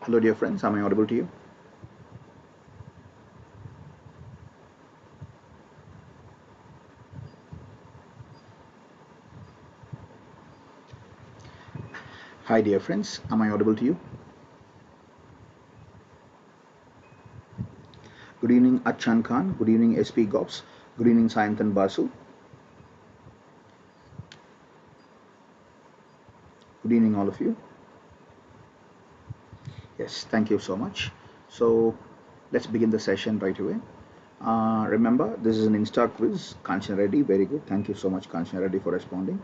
Hello dear friends, am I audible to you? Hi dear friends, am I audible to you? Good evening Achan Khan, good evening SP Gops, good evening Sayantan Basu. Good evening all of you. Yes, thank you so much. So let's begin the session right away. Remember, this is an Insta quiz. Kanchana Reddy, very good. Thank you so much, Kanchana Reddy, for responding.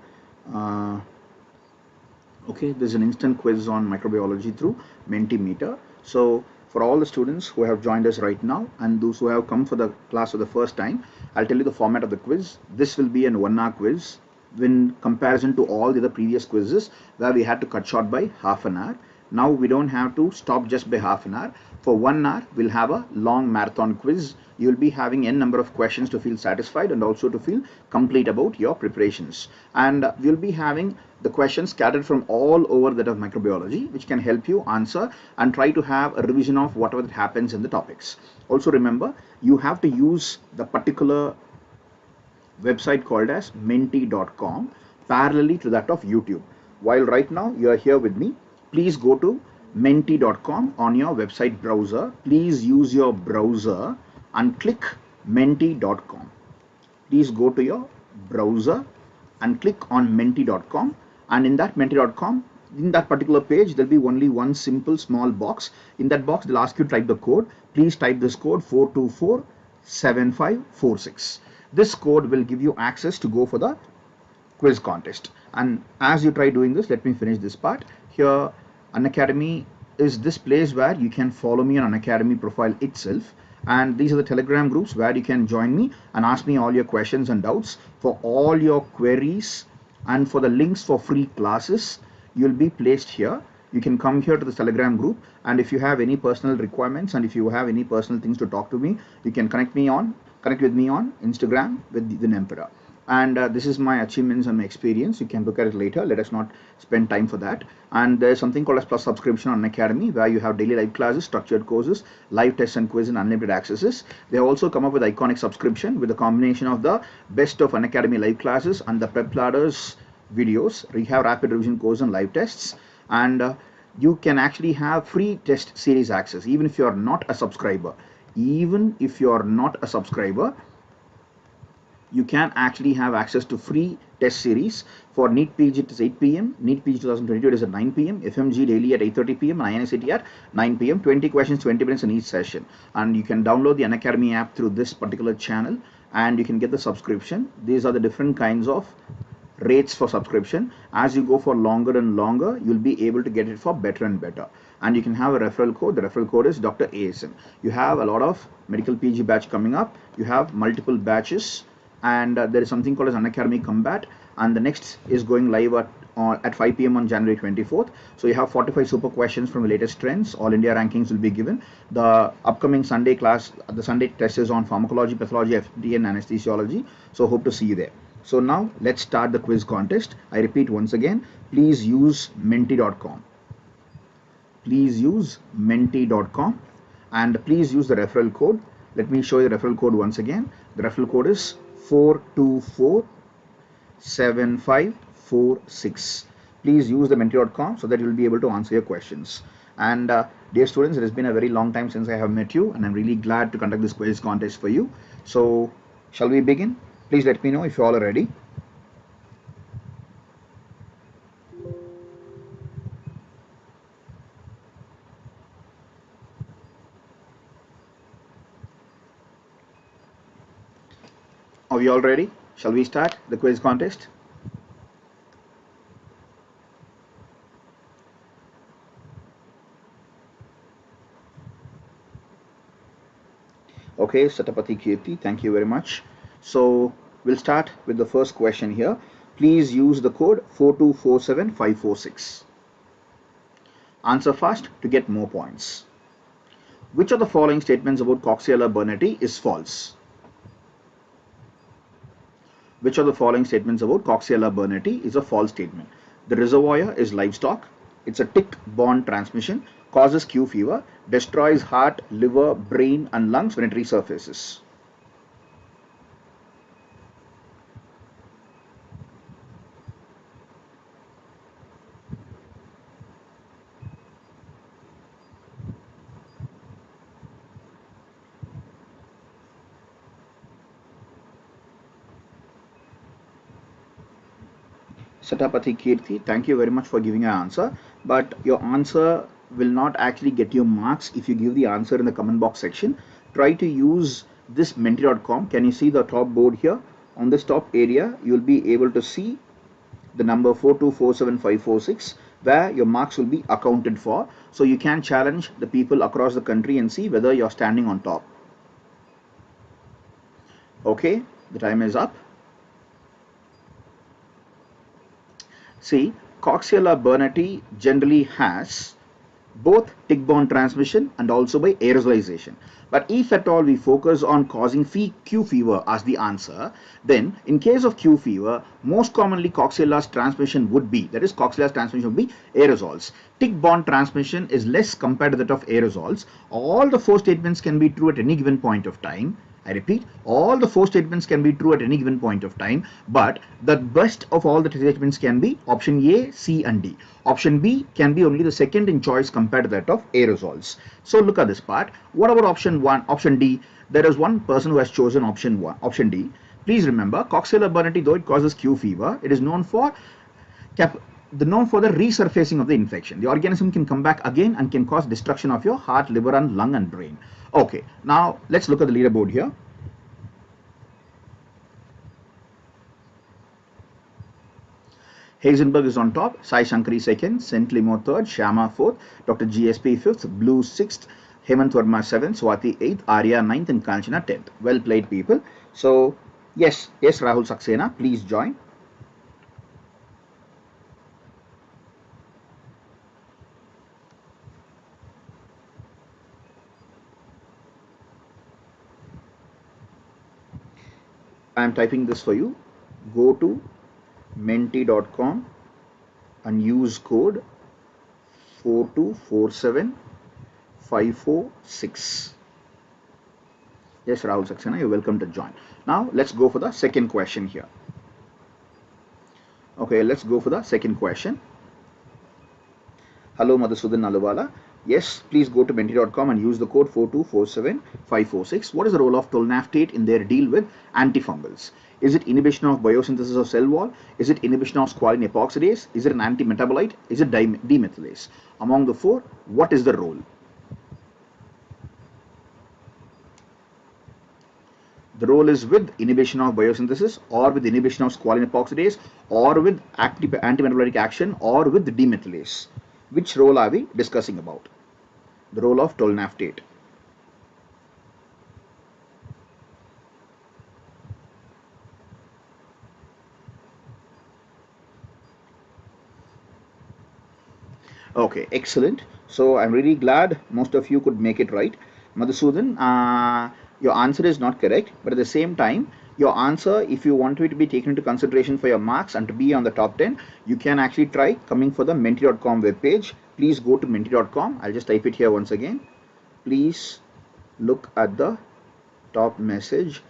Okay, there's an instant quiz on microbiology through Mentimeter. So for all the students who have joined us right now and those who have come for the class for the first time, I'll tell you the format of the quiz. This will be an 1 hour quiz in comparison to all the other previous quizzes where we had to cut short by half an hour. Now we don't have to stop just by half an hour. For 1 hour, we'll have a long marathon quiz. You'll be having n number of questions to feel satisfied and also to feel complete about your preparations. And we'll be having the questions scattered from all over that of microbiology, which can help you answer and try to have a revision of whatever that happens in the topics. Also remember, you have to use the particular website called as menti.com parallelly to that of YouTube. While right now you are here with me, please go to menti.com on your website browser. Please use your browser and click menti.com. Please go to your browser and click on menti.com, and in that menti.com, in that particular page, there'll be only one simple small box. In that box, they'll ask you to type the code. Please type this code 4247546. This code will give you access to go for the quiz contest. And as you try doing this, let me finish this part. Here, Unacademy is this place where you can follow me on Unacademy profile itself. And these are the Telegram groups where you can join me and ask me all your questions and doubts. For all your queries and for the links for free classes, you'll be placed here. You can come here to the Telegram group, and if you have any personal requirements and if you have any personal things to talk to me, you can connect with me on Instagram with the Emperor. And this is my achievements and my experience. You can look at it later. Let us not spend time for that. And there's something called as plus subscription on Unacademy, where you have daily live classes, structured courses, live tests and quiz, and unlimited accesses. They have also come up with iconic subscription with a combination of the best of Unacademy live classes and the prep ladders videos. We have rapid revision course and live tests, and you can actually have free test series access even if you are not a subscriber. Even if you are not a subscriber, you can actually have access to free test series. For NEET PG it is 8 p.m, NEET PG 2022 it is at 9 p.m, FMG daily at 8:30 p.m, and INSAT at 9 p.m, 20 questions, 20 minutes in each session. And you can download the Unacademy app through this particular channel and you can get the subscription. These are the different kinds of rates for subscription. As you go for longer and longer, you'll be able to get it for better and better. And you can have a referral code. The referral code is Dr. ASM. You have a lot of medical PG batch coming up. You have multiple batches, and there is something called as Unacademy Combat, and the next is going live at 5 p.m. on January 24th. So you have 45 super questions from the latest trends. All India rankings will be given. The upcoming Sunday class, the Sunday test is on pharmacology, pathology, FD, and anesthesiology. So hope to see you there. So now let's start the quiz contest. I repeat once again, please use menti.com. Please use menti.com and please use the referral code. Let me show you the referral code once again. The referral code is 4247546. Please use the menti.com so that you will be able to answer your questions. And dear students, it has been a very long time since I have met you, and I'm really glad to conduct this quiz contest for you. So shall we begin? Please let me know if you all are ready. Are we all ready? Shall we start the quiz contest? Okay, Satapati Kirti, thank you very much. So we'll start with the first question here. Please use the code 4247546. Answer fast to get more points. Which of the following statements about Coxiella burnetii is false? Which of the following statements about Coxiella burnetii is a false statement? The reservoir is livestock. It's a tick-borne transmission. causes Q fever, destroys heart, liver, brain and lungs when it resurfaces. Satapathy Kirti, thank you very much for giving an answer, but your answer will not actually get you marks if you give the answer in the comment box section. Try to use this menti.com. Can you see the top board here? On this top area, you will be able to see the number 4247546, where your marks will be accounted for. So you can challenge the people across the country and see whether you're standing on top. Okay, the time is up. See, Coxiella burnetii generally has both tick-borne transmission and also by aerosolization. But if at all we focus on causing Q fever as the answer, then in case of Q fever, most commonly Coxiella's transmission would be, that is Coxiella's transmission would be aerosols. Tick-borne transmission is less compared to that of aerosols. All the four statements can be true at any given point of time. I repeat, all the four statements can be true at any given point of time, but the best of all the statements can be option A, C and D. Option B can be only the second in choice compared to that of aerosols. So look at this part. What about option 1, option D? There is one person who has chosen option D. Please remember, Coxiella burnetii, though it causes Q fever, it is known for the resurfacing of the infection. The organism can come back again and can cause destruction of your heart, liver and lung and brain. Okay, now let's look at the leaderboard here. Heisenberg is on top, Sai Shankari second, St. Limo third, Shyama fourth, Dr. GSP fifth, Blue sixth, Hemant Verma seventh, Swati eighth, Arya ninth and Kanchana 10th. Well played, people. So yes, Rahul Saxena, please join. I am typing this for you. Go to menti.com and use code 4247546. Yes, Rahul Saxena, you're welcome to join. Now let's go for the second question here. Okay, let's go for the second question. Hello, Madhusudan Naluvala. Yes, please go to menti.com and use the code 4247546. What is the role of tolnaftate in their deal with antifungals? Is it inhibition of biosynthesis of cell wall? Is it inhibition of squalene epoxidase? Is it an antimetabolite? Is it demethylase? Among the four, what is the role? The role is with inhibition of biosynthesis, or with inhibition of squalene epoxidase, or with antimetabolic action, or with demethylase. Which role are we discussing about? The role of tolnaftate. Okay, excellent. So I'm really glad most of you could make it right. Madhusudan, your answer is not correct, but at the same time, your answer, if you want it to be taken into consideration for your marks and to be on the top 10, you can actually try coming for the menti.com webpage. Please go to menti.com. I'll just type it here once again. Please look at the top message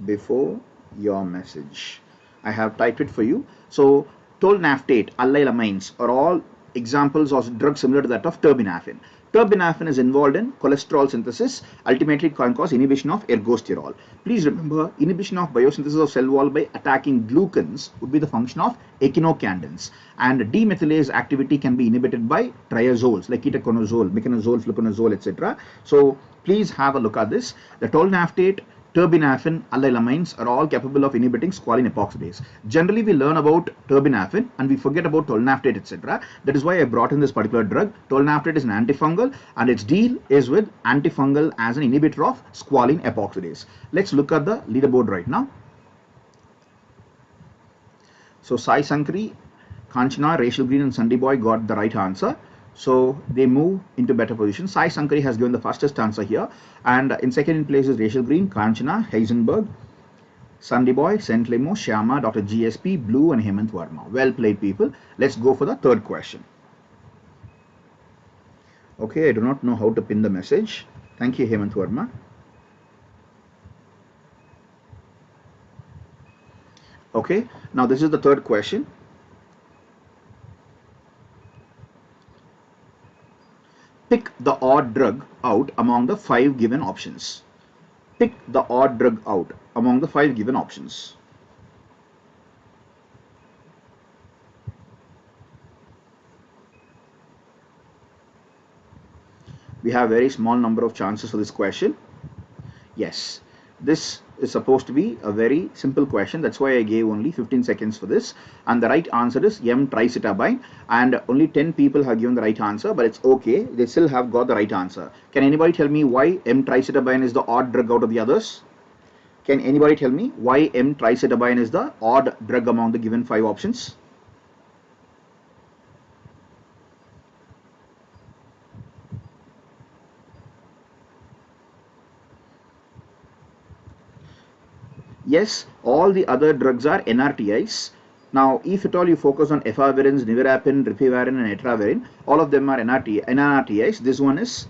before your message. I have typed it for you. So tolnaftate, allylamines are all examples of drugs similar to that of terbinafine. Terbinafine is involved in cholesterol synthesis, ultimately it can cause inhibition of ergosterol. Please remember, inhibition of biosynthesis of cell wall by attacking glucans would be the function of echinocandins, and demethylase activity can be inhibited by triazoles like ketoconazole, meconazole, fluconazole, etc. So please have a look at this. The tolnaftate, terbinafine, allylamines are all capable of inhibiting squalene epoxidase. Generally, we learn about terbinafine and we forget about tolnaftate, etc. That is why I brought in this particular drug. Tolnaftate is an antifungal and its deal is with antifungal as an inhibitor of squalene epoxidase. Let's look at the leaderboard right now. So Sai Sankari, Kanchana, Rachel Green and Sunday Boy got the right answer. So they move into better position. Sai Sankari has given the fastest answer here, and in second place is Rachel Green, Kanchana, Heisenberg, Sunday Boy, St. Limo, Shyama, Dr. GSP, Blue and Hemant Verma. Well played, people. Let's go for the third question. Okay, I do not know how to pin the message. Thank you, Hemant Verma. Okay, now this is the third question. Pick the odd drug out among the 5 given options. Pick the odd drug out among the 5 given options. We have a very small number of chances for this question. Yes, this is supposed to be a very simple question. That's why I gave only 15 seconds for this. And the right answer is M-tricetabine. And only 10 people have given the right answer, but it's okay. They still have got the right answer. Can anybody tell me why M-tricetabine is the odd drug out of the others? Can anybody tell me why M-tricetabine is the odd drug among the given 5 options? Yes, all the other drugs are NRTIs. Now, if at all you focus on efavirenz, nevirapine, ripivirine and etravirine, all of them are NRTIs. This one is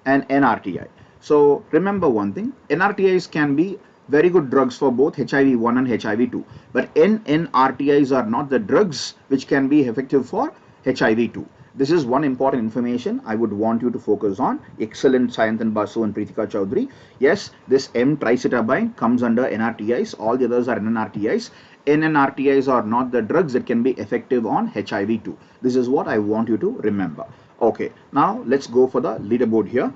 an NRTI. So, remember one thing, NRTIs can be very good drugs for both HIV-1 and HIV-2. But NNRTIs are not the drugs which can be effective for HIV-2. This is one important information I would want you to focus on. Excellent, Sayantan Basu and Pritika Chaudhary. Yes, this M-tricetabine comes under NRTIs. All the others are NNRTIs. NNRTIs are not the drugs that can be effective on HIV-2. This is what I want you to remember. Okay, now let's go for the leaderboard here.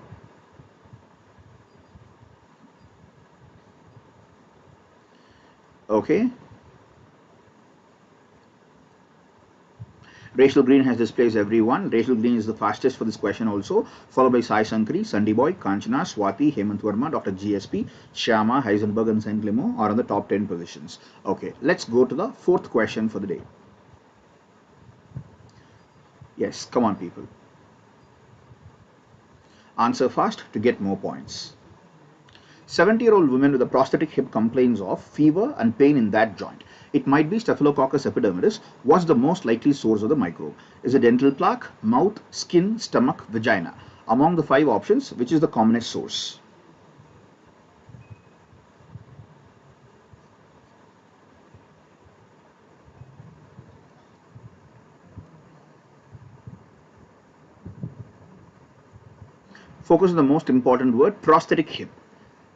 Okay. Rachel Green has displaced everyone. Rachel Green is the fastest for this question also, followed by Sai Sankri, Sandy Boy, Kanchana, Swati, Hemant Verma, Dr. GSP, Shyama, Heisenberg and Saint Limo are on the top 10 positions. Okay, let's go to the fourth question for the day. Yes, come on people. Answer fast to get more points. 70-year-old woman with a prosthetic hip complains of fever and pain in that joint. It might be Staphylococcus epidermidis. What's the most likely source of the microbe? Is it dental plaque, mouth, skin, stomach, vagina? Among the 5 options, which is the commonest source? Focus on the most important word, prosthetic hip.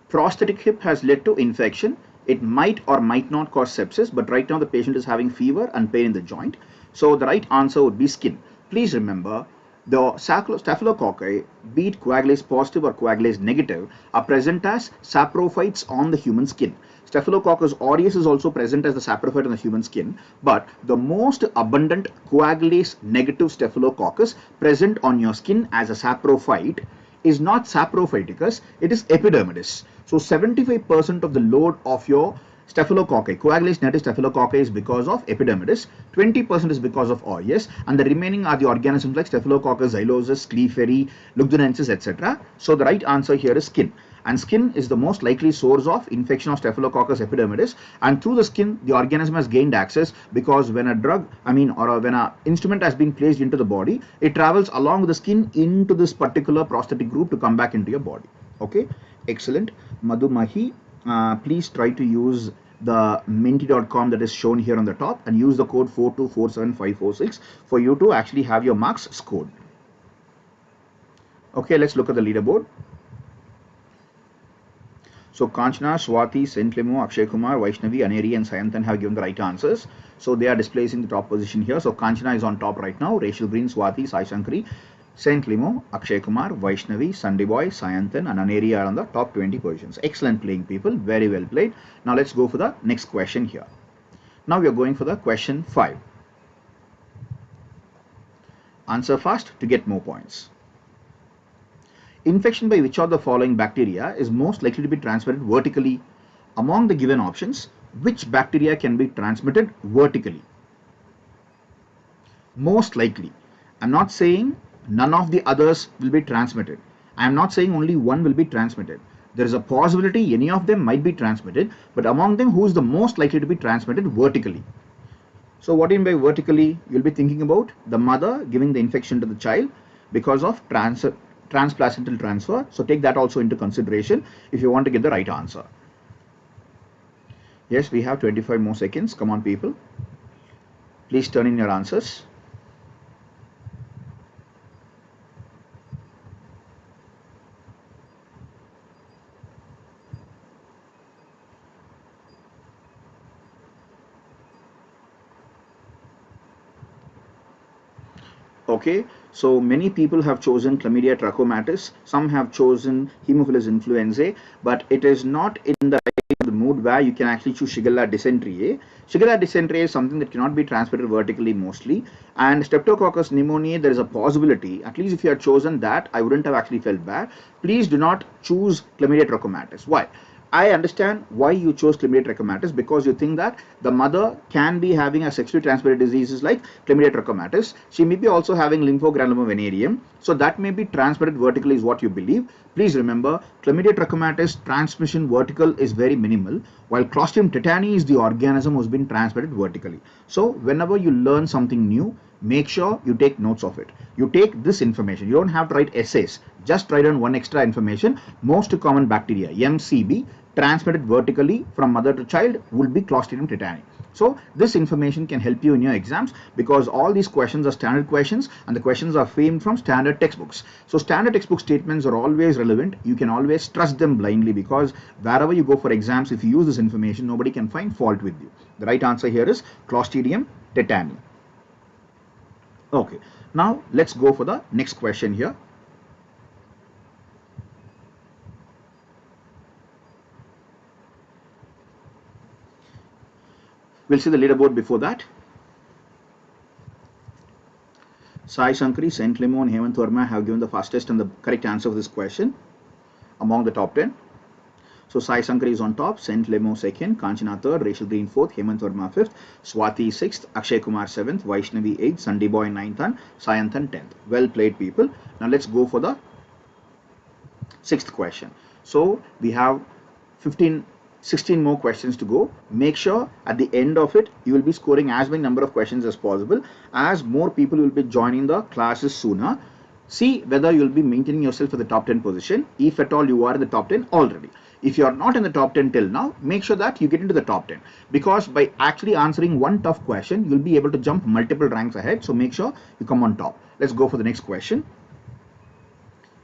Prosthetic hip has led to infection. It might or might not cause sepsis, but right now the patient is having fever and pain in the joint. So the right answer would be skin. Please remember, the staphylococci, be it coagulase positive or coagulase negative, are present as saprophytes on the human skin. Staphylococcus aureus is also present as the saprophyte on the human skin, but the most abundant coagulase negative staphylococcus present on your skin as a saprophyte is not saprophyticus, it is epidermidis. So 75% of the load of your staphylococci, coagulase negative staphylococci, is because of epidermidis, 20% is because of aureus, and the remaining are the organisms like Staphylococcus xylosis, Clefairy, Lugdunensis, etc. So the right answer here is skin. And skin is the most likely source of infection of Staphylococcus epidermidis, and through the skin the organism has gained access, because when a drug, when an instrument has been placed into the body, it travels along with the skin into this particular prosthetic group to come back into your body. Okay, excellent. Madhu Mahi, please try to use the menti.com that is shown here on the top and use the code 4247546 for you to actually have your marks scored. Okay, let's look at the leaderboard. So Kanchana, Swati, Saint Limo, Akshay Kumar, Vaishnavi, Aneri and Sayantan have given the right answers. So they are displacing the top position here. So Kanchana is on top right now. Rachel Green, Swati, Sai Shankari, Saint Limo, Akshay Kumar, Vaishnavi, Sunday Boy, Sayantan and Aneri are on the top 20 positions. Excellent playing people. Very well played. Now let's go for the next question here. Now we are going for the question 5. Answer fast to get more points. Infection by which of the following bacteria is most likely to be transmitted vertically? Among the given options, which bacteria can be transmitted vertically? Most likely. I'm not saying none of the others will be transmitted. I'm not saying only one will be transmitted. There is a possibility any of them might be transmitted, but among them, who is the most likely to be transmitted vertically? So what do you mean by vertically? You'll be thinking about the mother giving the infection to the child. because of transplacental transfer. So take that also into consideration if you want to get the right answer. Yes, we have 25 more seconds. Come on, people. Please turn in your answers. Okay, so many people have chosen Chlamydia trachomatis, some have chosen Haemophilus influenzae, but it is not in the mood where you can actually choose Shigella dysentery. Shigella dysentery is something that cannot be transmitted vertically mostly, and Streptococcus pneumoniae, there is a possibility, at least if you had chosen that, I wouldn't have actually felt bad. Please do not choose Chlamydia trachomatis. Why? I understand why you chose Chlamydia trachomatis, because you think that the mother can be having a sexually transmitted diseases like Chlamydia trachomatis. She may be also having lymphogranuloma venereum, so that may be transmitted vertically is what you believe. Please remember, Chlamydia trachomatis transmission vertical is very minimal, while Clostridium tetani is the organism who's been transmitted vertically. So whenever you learn something new, make sure you take notes of it. You take this information. You don't have to write essays. Just write on one extra information. Most common bacteria, MCB, transmitted vertically from mother to child will be Clostridium tetani. So this information can help you in your exams, because all these questions are standard questions and the questions are framed from standard textbooks. So standard textbook statements are always relevant. You can always trust them blindly, because wherever you go for exams, if you use this information, nobody can find fault with you. The right answer here is Clostridium tetani. Okay, now let's go for the next question here. We'll see the leaderboard before that. Sai Shankari, Saint Lemon, Hemant Verma have given the fastest and the correct answer of this question among the top 10. So Sai Shankari is on top, Saint Lemo second, Kanchana third, Rachel Green fourth, Hemant Verma fifth, Swati sixth, Akshay Kumar seventh, Vaishnavi eighth, Sunday Boy ninth, and Sayanthan 10th. Well played, people. Now let's go for the sixth question. So we have 16 more questions to go. Make sure at the end of it you will be scoring as many number of questions as possible, as more people will be joining the classes sooner. See whether you will be maintaining yourself at the top 10 position. If at all you are in the top 10 already. If you are not in the top 10 till now, make sure that you get into the top 10, because by actually answering one tough question, you will be able to jump multiple ranks ahead. So make sure you come on top. Let's go for the next question.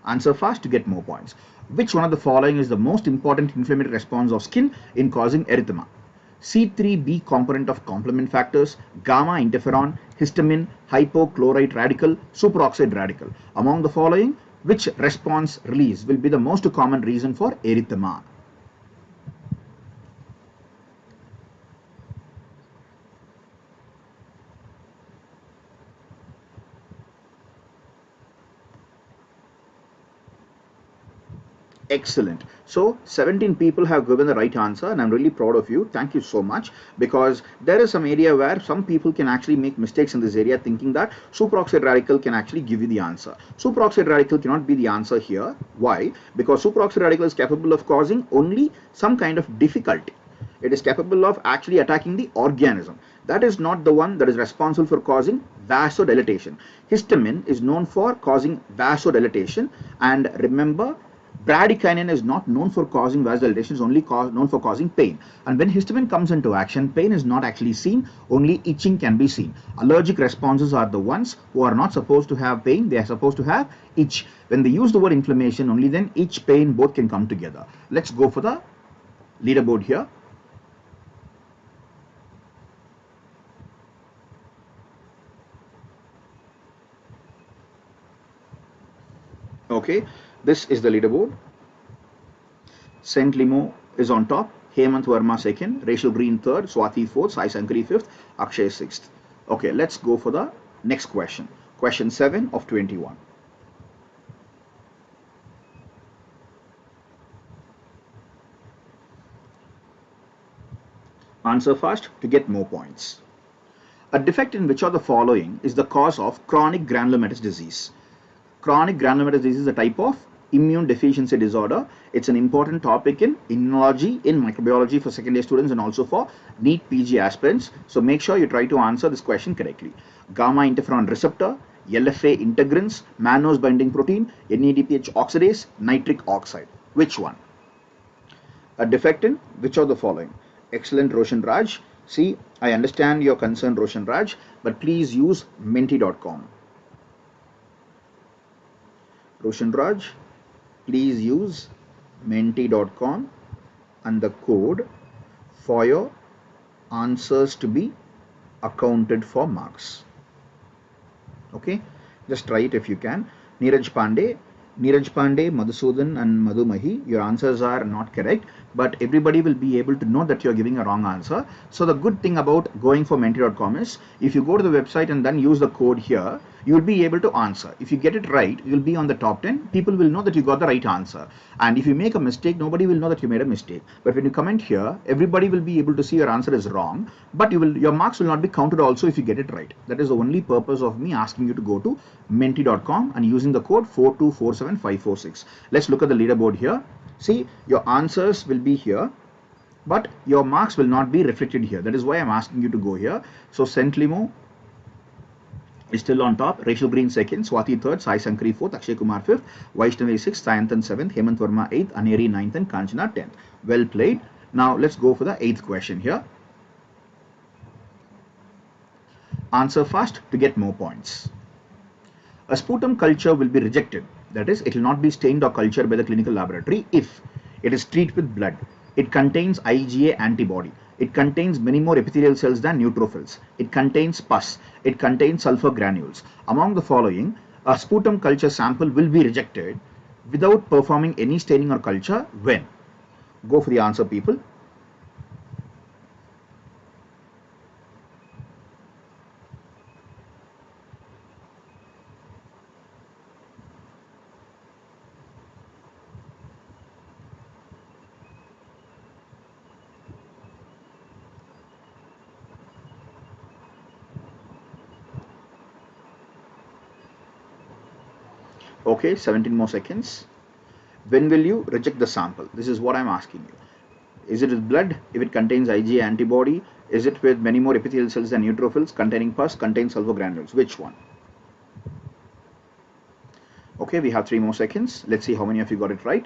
Answer fast to get more points. Which one of the following is the most important inflammatory response of skin in causing erythema? C3b component of complement factors, gamma interferon, histamine, hypochlorite radical, superoxide radical. Among the following, which response release will be the most common reason for erythema? Excellent. So 17 people have given the right answer, and I'm really proud of you. Thank you so much, because there is some area where some people can actually make mistakes in this area, thinking that superoxide radical can actually give you the answer. Superoxide radical cannot be the answer here. Why? Because superoxide radical is capable of causing only some kind of difficulty. It is capable of actually attacking the organism. That is not the one that is responsible for causing vasodilatation. Histamine is known for causing vasodilatation, and remember, bradykinin is not known for causing vasodilatation, is only known for causing pain. And when histamine comes into action, pain is not actually seen, only itching can be seen. Allergic responses are the ones who are not supposed to have pain, they are supposed to have itch. When they use the word inflammation, only then itch, pain, both can come together. Let's go for the leaderboard here. Okay, this is the leaderboard. Saint Limo is on top, Hemant Verma second, Rachel Green third, Swati fourth, Sai Sankari fifth, Akshay sixth. Okay, let's go for the next question. Question 7 of 21. Answer fast to get more points. A defect in which of the following is the cause of chronic granulomatous disease? Chronic granulomatous disease is a type of immune deficiency disorder. It's an important topic in immunology, in microbiology for second year students, and also for NEET PG aspirants. So make sure you try to answer this question correctly. Gamma interferon receptor, LFA integrins, mannose binding protein, NADPH oxidase, nitric oxide. Which one? A defect in which of the following? Excellent, Roshan Raj. See, I understand your concern, Roshan Raj, but please use menti.com. Roshan Raj, please use menti.com and the code for your answers to be accounted for marks. Okay, just try it if you can. Neeraj Pandey, Madhusudan and Madhumahi, your answers are not correct, but everybody will be able to know that you are giving a wrong answer. So the good thing about going for menti.com is, if you go to the website and then use the code here, you will be able to answer. If you get it right, you will be on the top 10. People will know that you got the right answer. And if you make a mistake, nobody will know that you made a mistake. But when you comment here, everybody will be able to see your answer is wrong, but your marks will not be counted also if you get it right. That is the only purpose of me asking you to go to menti.com and using the code 4247546. Let's look at the leaderboard here. See, your answers will be here, but your marks will not be reflected here. That is why I'm asking you to go here. So Saint Limo is still on top. Rachel Green 2nd, Swati 3rd, Sai Sankari 4th, Akshay Kumar 5th, Vaishnavi 6th, Sayantan 7th, Hemant Verma 8th, Aneri 9th and Kanchana 10th. Well played. Now let's go for the 8th question here. Answer fast to get more points. A sputum culture will be rejected. That is, it will not be stained or cultured by the clinical laboratory if it is treated with blood. It contains IgA antibody. It contains many more epithelial cells than neutrophils. It contains pus. It contains sulfur granules. Among the following, a sputum culture sample will be rejected without performing any staining or culture when? Go for the answer, people. Okay, 17 more seconds. When will you reject the sample? This is what I'm asking you. Is it with blood? If it contains IgA antibody? Is it with many more epithelial cells than neutrophils? Containing pus? Contains sulfur granules? Which one? Okay, we have 3 more seconds. Let's see how many of you got it right.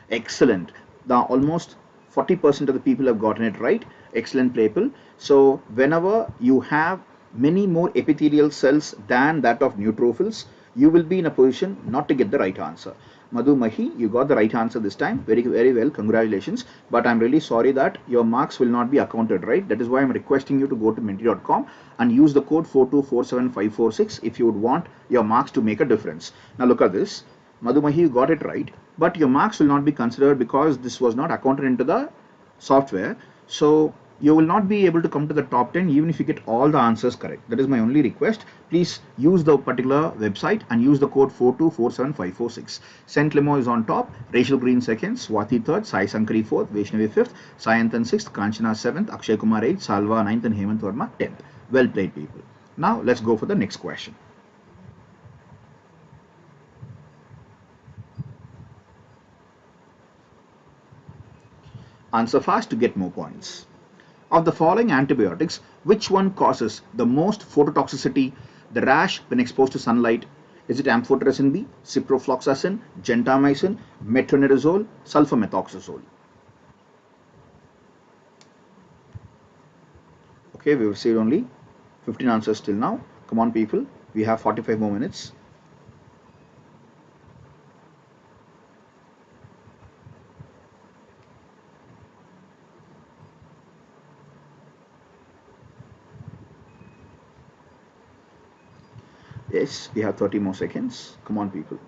Excellent. Now almost 40% of the people have gotten it right. Excellent, people. So whenever you have many more epithelial cells than that of neutrophils, you will be in a position not to get the right answer. Madhu Mahi, you got the right answer this time. Very, very well. Congratulations. But I'm really sorry that your marks will not be accounted, right? That is why I'm requesting you to go to menti.com and use the code 4247546 if you would want your marks to make a difference. Now look at this. Madhu Mahi, you got it right, but your marks will not be considered because this was not accounted into the software. So you will not be able to come to the top 10 even if you get all the answers correct. That is my only request. Please use the particular website and use the code 4247546. Saint Limo is on top, Rachel Green 2nd, Swati 3rd, Sai Sankari 4th, Vaishnavi 5th, Sayantan 6th, Kanchana 7th, Akshay Kumar 8th, Salva 9th and Hemant Verma 10th. Well played, people. Now let's go for the next question. Answer fast to get more points. Of the following antibiotics, which one causes the most phototoxicity, the rash when exposed to sunlight? Is it amphotericin B, ciprofloxacin, gentamicin, metronidazole, sulfamethoxazole? Okay, we have received only 15 answers till now. Come on, people, we have 45 more minutes. Yes, we have 30 more seconds. Come on, people.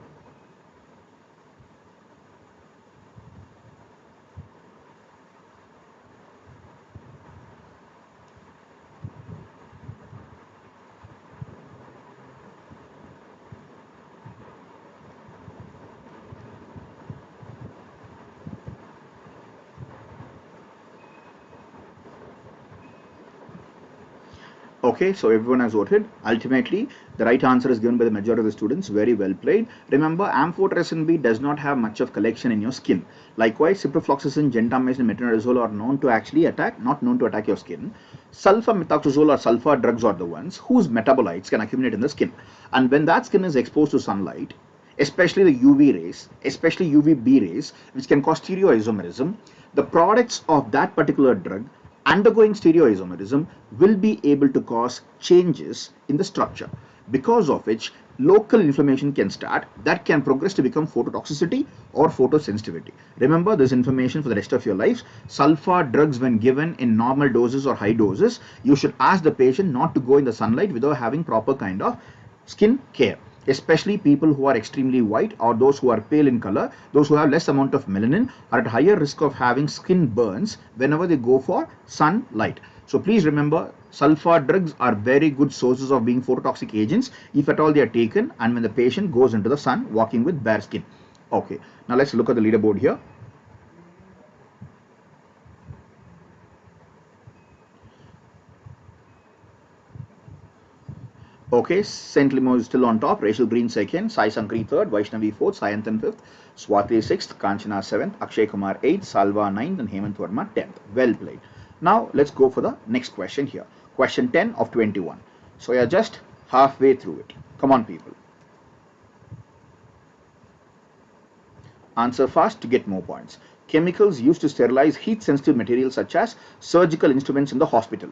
Okay, so everyone has voted. Ultimately, the right answer is given by the majority of the students. Very well played. Remember, amphotericin B does not have much of collection in your skin. Likewise, ciprofloxacin, gentamicin, and metronidazole are known to actually attack, not known to attack your skin. Sulfamethoxazole or sulfur drugs are the ones whose metabolites can accumulate in the skin. And when that skin is exposed to sunlight, especially the UV rays, especially UVB rays, which can cause stereoisomerism, the products of that particular drug undergoing stereoisomerism will be able to cause changes in the structure, because of which local inflammation can start that can progress to become phototoxicity or photosensitivity. Remember this information for the rest of your lives. Sulfur drugs, when given in normal doses or high doses, you should ask the patient not to go in the sunlight without having proper kind of skin care, especially people who are extremely white or those who are pale in color. Those who have less amount of melanin are at higher risk of having skin burns whenever they go for sunlight. So please remember, sulfur drugs are very good sources of being phototoxic agents if at all they are taken and when the patient goes into the sun walking with bare skin. Okay, now let's look at the leaderboard here. Okay, St. Limo is still on top, Rachel Green second, Sai Sankri third, Vaishnavi fourth, Sayantan fifth, Swati sixth, Kanchana seventh, Akshay Kumar eighth, Salva ninth, and Hemant Verma 10th. Well played. Now let's go for the next question here. Question 10 of 21. So you're just halfway through it. Come on, people. Answer fast to get more points. Chemicals used to sterilize heat-sensitive materials such as surgical instruments in the hospital.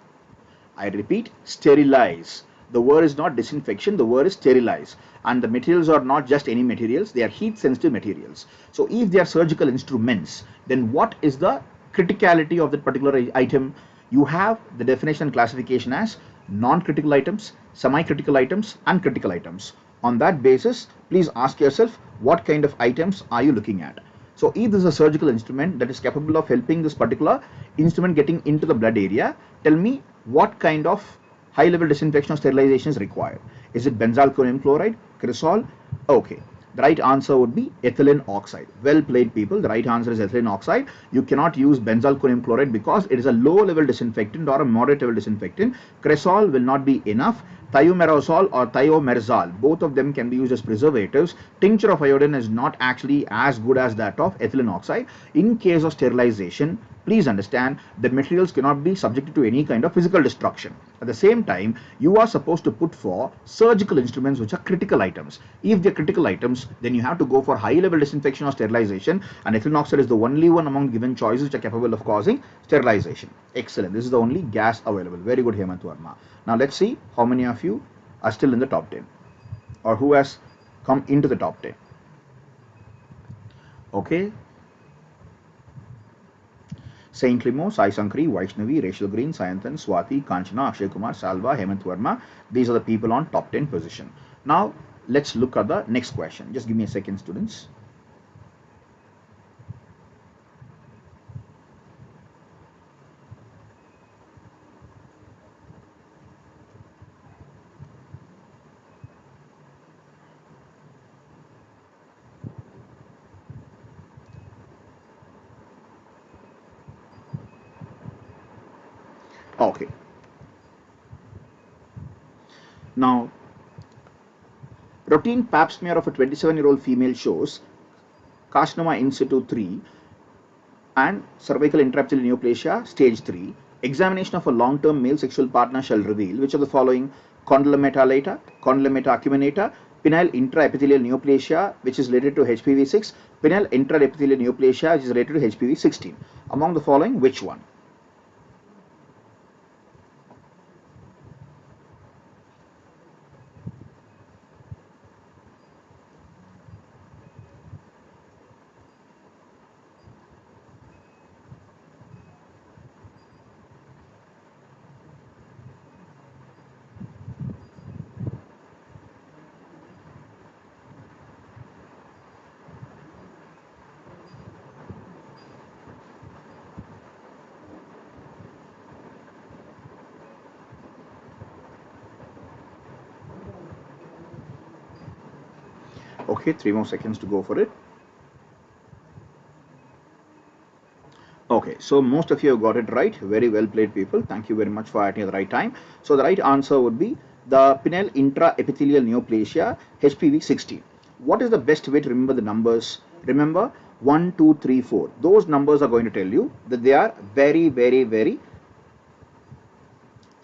I repeat, sterilize. The word is not disinfection, the word is sterilize. And the materials are not just any materials, they are heat-sensitive materials. So if they are surgical instruments, then what is the criticality of that particular item? You have the definition and classification as non-critical items, semi-critical items, and critical items. On that basis, please ask yourself, what kind of items are you looking at? So if this is a surgical instrument that is capable of helping this particular instrument getting into the blood area, tell me what kind of high level disinfection or sterilization is required. Is it benzalkonium chloride, cresol? Okay. The right answer would be ethylene oxide. Well played, people. The right answer is ethylene oxide. You cannot use benzalkonium chloride because it is a low level disinfectant or a moderate level disinfectant. Cresol will not be enough. Thiomerazole or thiomerzal, both of them can be used as preservatives. Tincture of iodine is not actually as good as that of ethylene oxide. In case of sterilization, please understand the materials cannot be subjected to any kind of physical destruction. At the same time, you are supposed to put for surgical instruments which are critical items. If they are critical items, then you have to go for high level disinfection or sterilization, and ethylene oxide is the only one among given choices which are capable of causing sterilization. Excellent. This is the only gas available. Very good, Hemant Verma. Now let's see how many of you are still in the top 10 or who has come into the top 10. Okay. Saint Limo, Sai Sankri, Vaishnavi, Rachel Green, Sayantan, Swati, Kanchana, Akshay Kumar, Salva, Hemant Verma. These are the people on top 10 position. Now let's look at the next question. Just give me a second, students. Okay. Now, routine pap smear of a 27-year-old female shows carcinoma in situ 3 and cervical intraepithelial neoplasia stage 3. Examination of a long-term male sexual partner shall reveal which of the following: condylomata lata, condylomata acuminata, penile intraepithelial neoplasia which is related to HPV 6, penile intraepithelial neoplasia which is related to HPV 16. Among the following, which one? Okay, 3 more seconds to go for it. Okay, so most of you have got it right. Very well played, people. Thank you very much for acting at the right time. So the right answer would be the penile intraepithelial neoplasia, HPV 16. What is the best way to remember the numbers? Remember 1, 2, 3, 4. Those numbers are going to tell you that they are very, very, very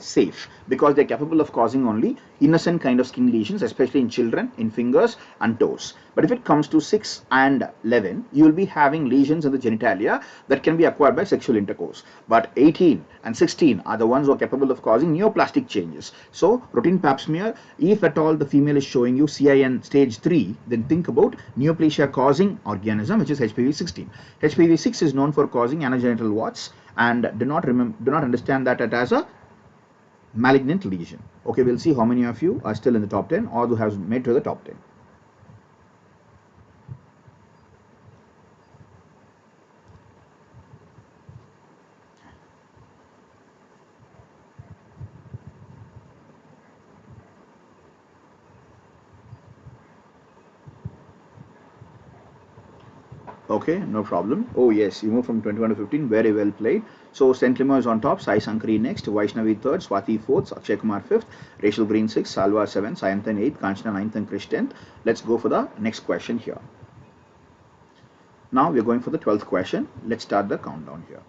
safe because they're capable of causing only innocent kind of skin lesions, especially in children, in fingers and toes. But if it comes to 6 and 11, you will be having lesions in the genitalia that can be acquired by sexual intercourse. But 18 and 16 are the ones who are capable of causing neoplastic changes. So routine pap smear, if at all the female is showing you CIN stage 3, then think about neoplasia causing organism, which is HPV-16. HPV-6 is known for causing anogenital warts, and do not understand that it as a malignant lesion. Okay, we'll see how many of you are still in the top 10 or who have made to the top 10. Okay, no problem. Oh yes, you moved from 21 to 15. Very well played. So St. Limo is on top, Sai Sankari next, Vaishnavi 3rd, Swati 4th, Akshay Kumar 5th, Rachel Green 6th, Salva 7th, Sayanthan 8th, Kanchana 9th and Krish 10th. Let's go for the next question here. Now we're going for the 12th question. Let's start the countdown here.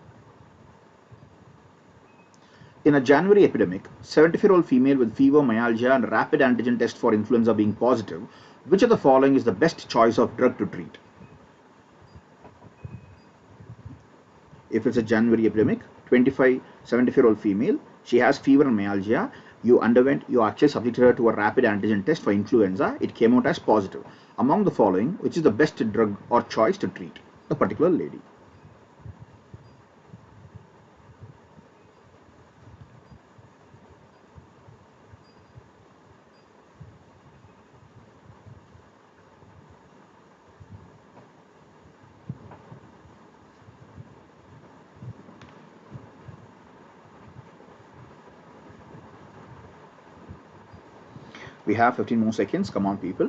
In a January epidemic, 74-year-old female with fever, myalgia and rapid antigen test for influenza being positive, which of the following is the best choice of drug to treat? If it's a January epidemic, 74-year-old female, she has fever and myalgia, you actually subjected her to a rapid antigen test for influenza, it came out as positive. Among the following, which is the best drug or choice to treat the particular lady? We have 15 more seconds. Come on, people.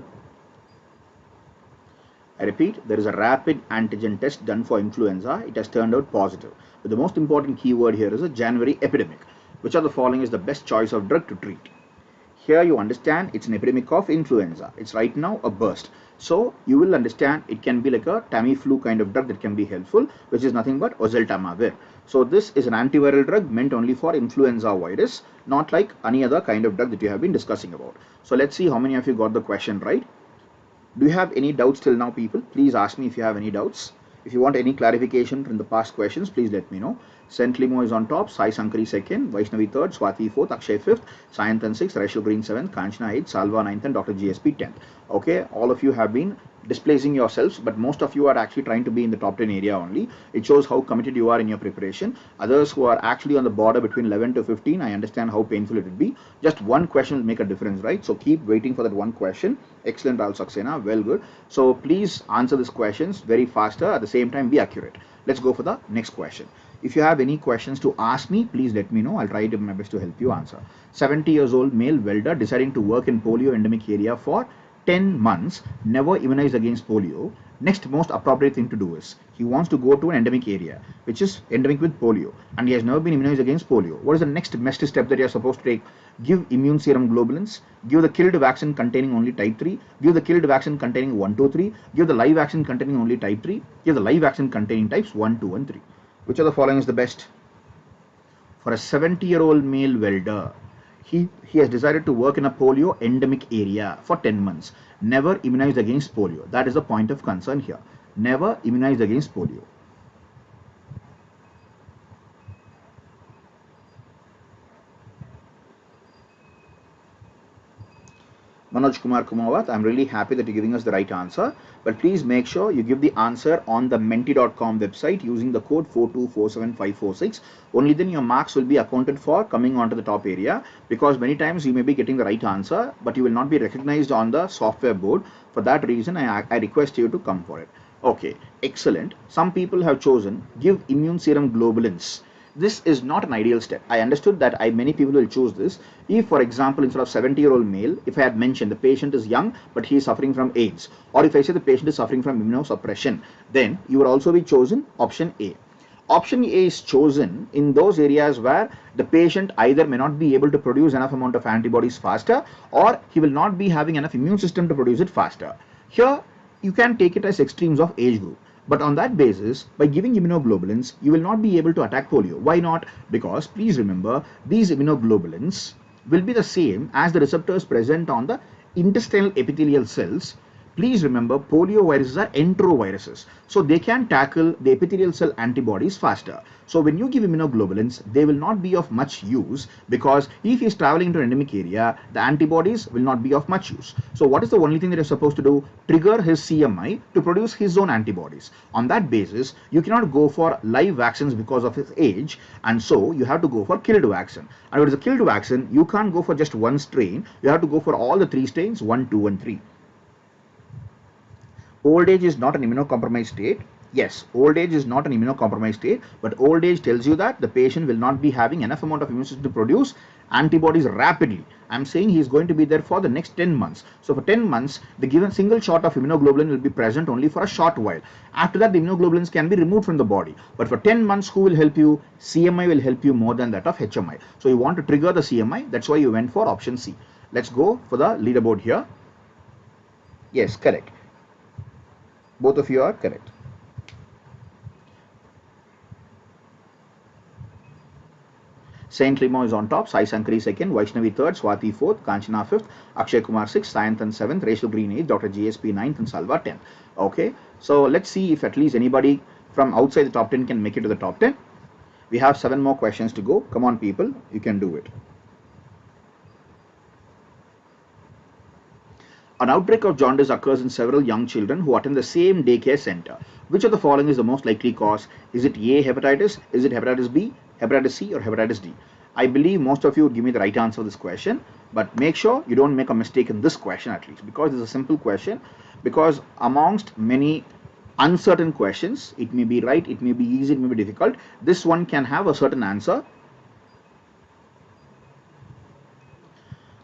I repeat, there is a rapid antigen test done for influenza. It has turned out positive. But the most important keyword here is a January epidemic. Which of the following is the best choice of drug to treat? Here you understand it's an epidemic of influenza. It's right now a burst. So you will understand it can be like a Tamiflu kind of drug that can be helpful, which is nothing but oseltamivir. So this is an antiviral drug meant only for influenza virus, not like any other kind of drug that you have been discussing about. So let's see how many of you got the question right. Do you have any doubts till now, people? Please ask me if you have any doubts. If you want any clarification from the past questions, please let me know. St. Limo is on top, Sai Sankari 2nd, Vaishnavi 3rd, Swati 4th, Akshay 5th, Sayanthan 6th, Rachel Green 7th, Kanchana 8th, Salva 9th and Dr. GSP 10th. Okay, all of you have been displacing yourselves, but most of you are actually trying to be in the top 10 area only. It shows how committed you are in your preparation. Others who are actually on the border between 11 to 15, I understand how painful it would be. Just one question will make a difference, right? So keep waiting for that one question. Excellent, Rahul Saxena, well good. So please answer these questions very faster, at the same time be accurate. Let's go for the next question. If you have any questions to ask me, please let me know. I'll try my best to help you answer. 70 years old male welder deciding to work in polio endemic area for 10 months, never immunized against polio. Next most appropriate thing to do is, he wants to go to an endemic area, which is endemic with polio, and he has never been immunized against polio. What is the next best step that you are supposed to take? Give immune serum globulins, give the killed vaccine containing only type 3, give the killed vaccine containing 1, 2, 3, give the live vaccine containing only type 3, give the live vaccine containing types 1, 2 and 3. Which of the following is the best? For a 70-year-old male welder, he has decided to work in a polio endemic area for 10 months. Never immunized against polio. That is the point of concern here. Never immunized against polio. Manoj Kumar Kumawat, I'm really happy that you're giving us the right answer. But please make sure you give the answer on the menti.com website using the code 4247546. Only then your marks will be accounted for coming onto the top area, because many times you may be getting the right answer, but you will not be recognized on the software board. For that reason, I request you to come for it. Okay, excellent. Some people have chosen give immune serum globulins. This is not an ideal step. I understood that many people will choose this. If, for example, instead of 70-year-old male, if I had mentioned the patient is young, but he is suffering from AIDS, or if I say the patient is suffering from immunosuppression, then you would also be chosen option A. Option A is chosen in those areas where the patient either may not be able to produce enough amount of antibodies faster, or he will not be having enough immune system to produce it faster. Here, you can take it as extremes of age group. But on that basis, by giving immunoglobulins, you will not be able to attack polio. Why not? Because please remember, these immunoglobulins will be the same as the receptors present on the intestinal epithelial cells. Please remember, polio viruses are enteroviruses, so they can tackle the epithelial cell antibodies faster. So when you give immunoglobulins, they will not be of much use, because if he is traveling into an endemic area, the antibodies will not be of much use. So what is the only thing that you're supposed to do? Trigger his CMI to produce his own antibodies. On that basis, you cannot go for live vaccines because of his age, and so you have to go for killed vaccine. And if it is a killed vaccine, you can't go for just one strain, you have to go for all the 3 strains, 1, 2 and 3. Old age is not an immunocompromised state. Yes, old age is not an immunocompromised state, but old age tells you that the patient will not be having enough amount of immune system to produce antibodies rapidly. I'm saying he is going to be there for the next 10 months. So for 10 months, the given single shot of immunoglobulin will be present only for a short while. After that, the immunoglobulins can be removed from the body. But for 10 months, who will help you? CMI will help you more than that of HMI. So you want to trigger the CMI. That's why you went for option C. Let's go for the leaderboard here. Yes, correct. Both of you are correct. Saint Remo is on top, Sai Sankari second, Vaishnavi third, Swati fourth, Kanchana fifth, Akshay Kumar sixth, Sayantan seventh, Rachel Green eighth, Dr. GSP ninth and Salva 10th. Okay, so let's see if at least anybody from outside the top 10 can make it to the top 10. We have 7 more questions to go. Come on people, you can do it. An outbreak of jaundice occurs in several young children who attend the same daycare center. Which of the following is the most likely cause? Is it A, hepatitis? Is it hepatitis B, hepatitis C or hepatitis D? I believe most of you would give me the right answer to this question, but make sure you don't make a mistake in this question at least, because it's a simple question. Because amongst many uncertain questions, it may be right, it may be easy, it may be difficult. This one can have a certain answer.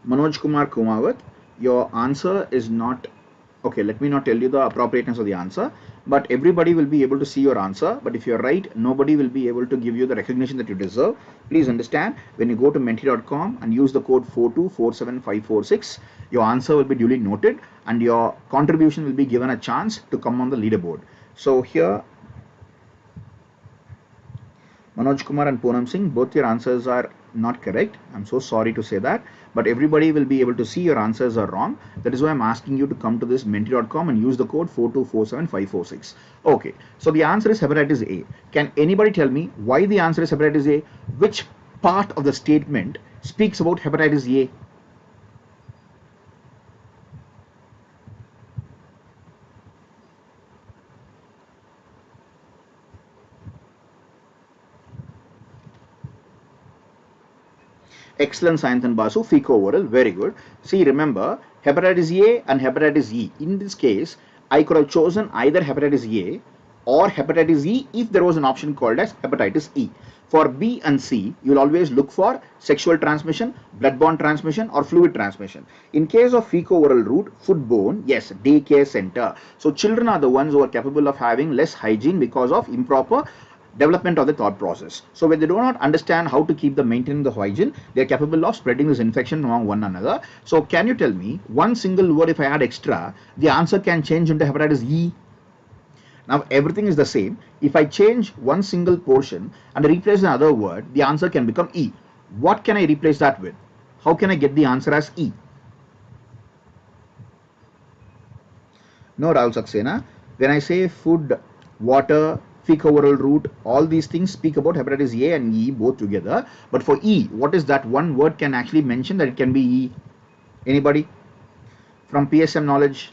Manoj Kumar Kumawat, your answer is not okay. Let me not tell you the appropriateness of the answer, but everybody will be able to see your answer. But if you're right, nobody will be able to give you the recognition that you deserve. Please understand, when you go to menti.com and use the code 4247546, your answer will be duly noted and your contribution will be given a chance to come on the leaderboard. So here, Manoj Kumar and Poonam Singh, both your answers are not correct. I'm so sorry to say that, but everybody will be able to see your answers are wrong. That is why I'm asking you to come to this menti.com and use the code 4247546. Okay, so the answer is hepatitis A. Can anybody tell me why the answer is hepatitis A? Which part of the statement speaks about hepatitis A? Excellent, Sayantan Basu, fecal-oral, very good. See, remember, hepatitis A and hepatitis E. In this case, I could have chosen either hepatitis A or hepatitis E if there was an option called as hepatitis E. For B and C, you will always look for sexual transmission, bloodborne transmission or fluid transmission. In case of fecal-oral route, foodborne, yes, daycare center. So children are the ones who are capable of having less hygiene because of improper development of the thought process. So when they do not understand how to keep the maintaining the hygiene, they are capable of spreading this infection among one another. So can you tell me one single word, if I add extra, the answer can change into hepatitis E? Now everything is the same. If I change one single portion and replace another word, the answer can become E. What can I replace that with? How can I get the answer as E? No, Rahul Saxena. When I say food, water, fecal-oral route, all these things speak about hepatitis A and E both together. But for E, what is that one word can actually mention that it can be E? Anybody from PSM knowledge?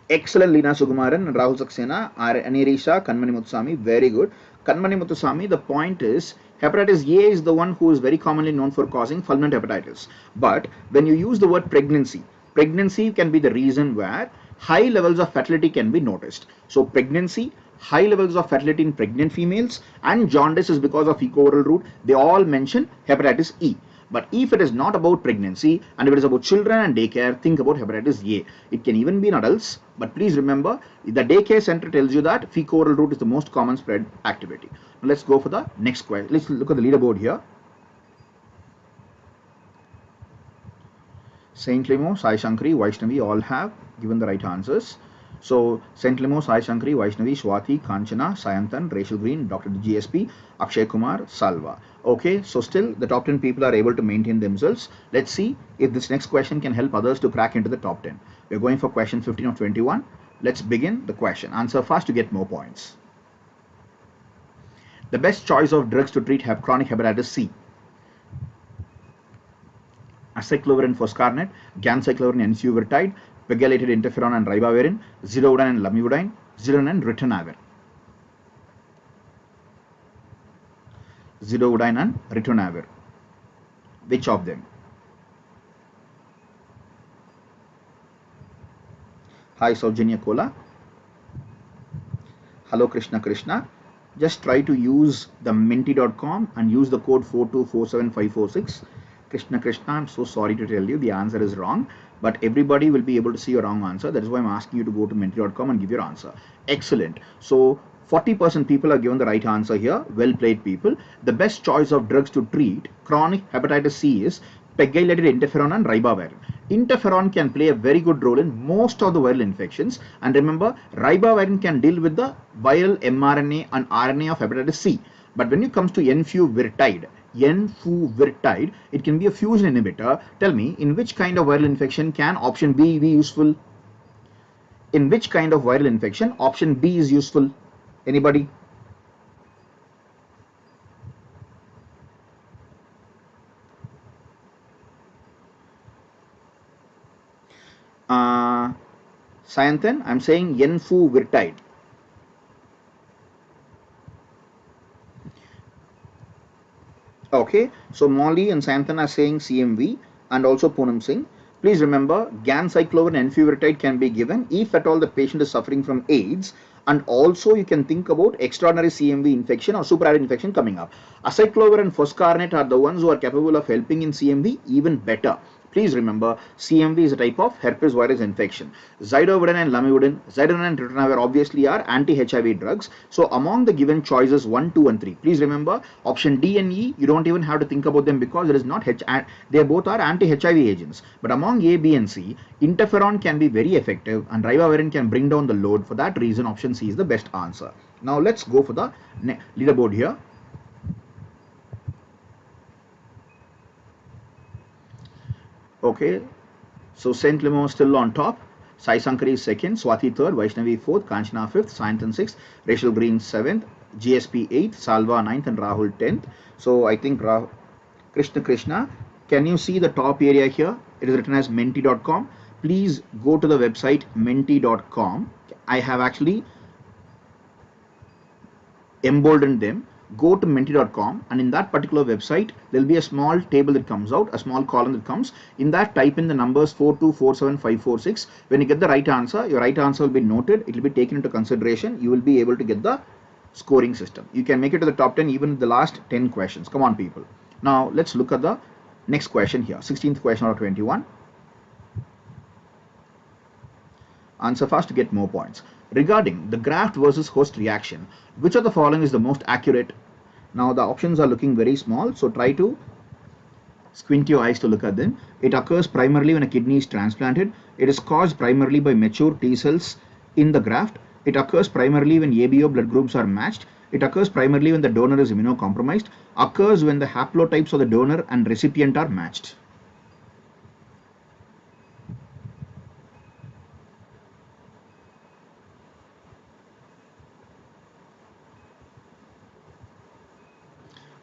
Excellent, Leena Sukumaran and Rahul Saxena, Anirisha, Kanmani Muthuswamy, very good. Kanmani Muthuswamy, the point is, hepatitis A is the one who is very commonly known for causing fulminant hepatitis. But when you use the word pregnancy, pregnancy can be the reason where high levels of fertility can be noticed. So pregnancy, high levels of fertility in pregnant females, and jaundice is because of fecal-oral route. They all mention hepatitis E. But if it is not about pregnancy and if it is about children and daycare, think about hepatitis A. It can even be in adults, but please remember, the daycare center tells you that fecal-oral route is the most common spread activity. Now let's go for the next question. Let's look at the leaderboard here. Saint Limo, Sai Shankari, Vaishnavi all have given the right answers. So Saint Limo, Sai Shankari, Vaishnavi, Swati, Kanchana, Sayantan, Rachel Green, Dr. GSP, Akshay Kumar, Salva. Okay, so still the top 10 people are able to maintain themselves. Let's see if this next question can help others to crack into the top 10. We're going for question 15 of 21. Let's begin the question. Answer fast to get more points. The best choice of drugs to treat chronic hepatitis C. Acyclovir and foscarnet, ganciclovir and enfuvirtide, pegylated interferon and ribavirin, zidovudine and lamivudine, zidovudine and ritonavir. Zidovudine and ritonavir. Which of them? Hi Saujanya Kola. Hello Krishna Krishna. Just try to use the menti.com and use the code 4247546. Krishna Krishna, I'm so sorry to tell you the answer is wrong, but everybody will be able to see your wrong answer. That is why I'm asking you to go to menti.com and give your answer. Excellent. So 40% people are given the right answer here. Well played, people. The best choice of drugs to treat chronic hepatitis C is pegylated interferon and ribavirin. Interferon can play a very good role in most of the viral infections, and remember, ribavirin can deal with the viral mRNA and RNA of hepatitis C. But when it comes to enfuvirtide, it can be a fusion inhibitor. Tell me, in which kind of viral infection can option B be useful? In which kind of viral infection option B is useful? Anybody? Sayantan, I'm saying enfuvirtide. Okay, so Molly and Sayantan are saying CMV, and also Poonam Singh. Please remember, ganciclovir and enfuvirtide can be given if at all the patient is suffering from AIDS, and also you can think about extraordinary CMV infection or superadded infection coming up. Acyclovir and foscarnet are the ones who are capable of helping in CMV even better. Please remember, CMV is a type of herpes virus infection. Zidovudine and lamivudine, zidovudine and ritonavir obviously are anti-HIV drugs. So among the given choices 1, 2 and 3, please remember option D and E, you don't even have to think about them because it is not they both are anti-HIV agents. But among A, B and C, interferon can be very effective and ribavirin can bring down the load. For that reason, option C is the best answer. Now let's go for the leaderboard here. Okay, so Saint Limo still on top. Sai Sankari is second, Swati third, Vaishnavi fourth, Kanchana fifth, Sayantan sixth, Rachel Green seventh, GSP eighth, Salva ninth, and Rahul 10th. So I think Krishna Krishna, can you see the top area here? It is written as menti.com. Please go to the website menti.com. I have actually emboldened them. Go to menti.com, and in that particular website there will be a small table that comes out, a small column that comes. In that, type in the numbers 4247546. When you get the right answer, your right answer will be noted. It will be taken into consideration. You will be able to get the scoring system. You can make it to the top 10 even the last 10 questions. Come on, people. Now let's look at the next question here. 16th question out of 21. Answer fast to get more points. Regarding the graft versus host reaction, which of the following is the most accurate? Now the options are looking very small, so try to squint your eyes to look at them. It occurs primarily when a kidney is transplanted. It is caused primarily by mature T cells in the graft. It occurs primarily when ABO blood groups are matched. It occurs primarily when the donor is immunocompromised. Occurs when the haplotypes of the donor and recipient are matched.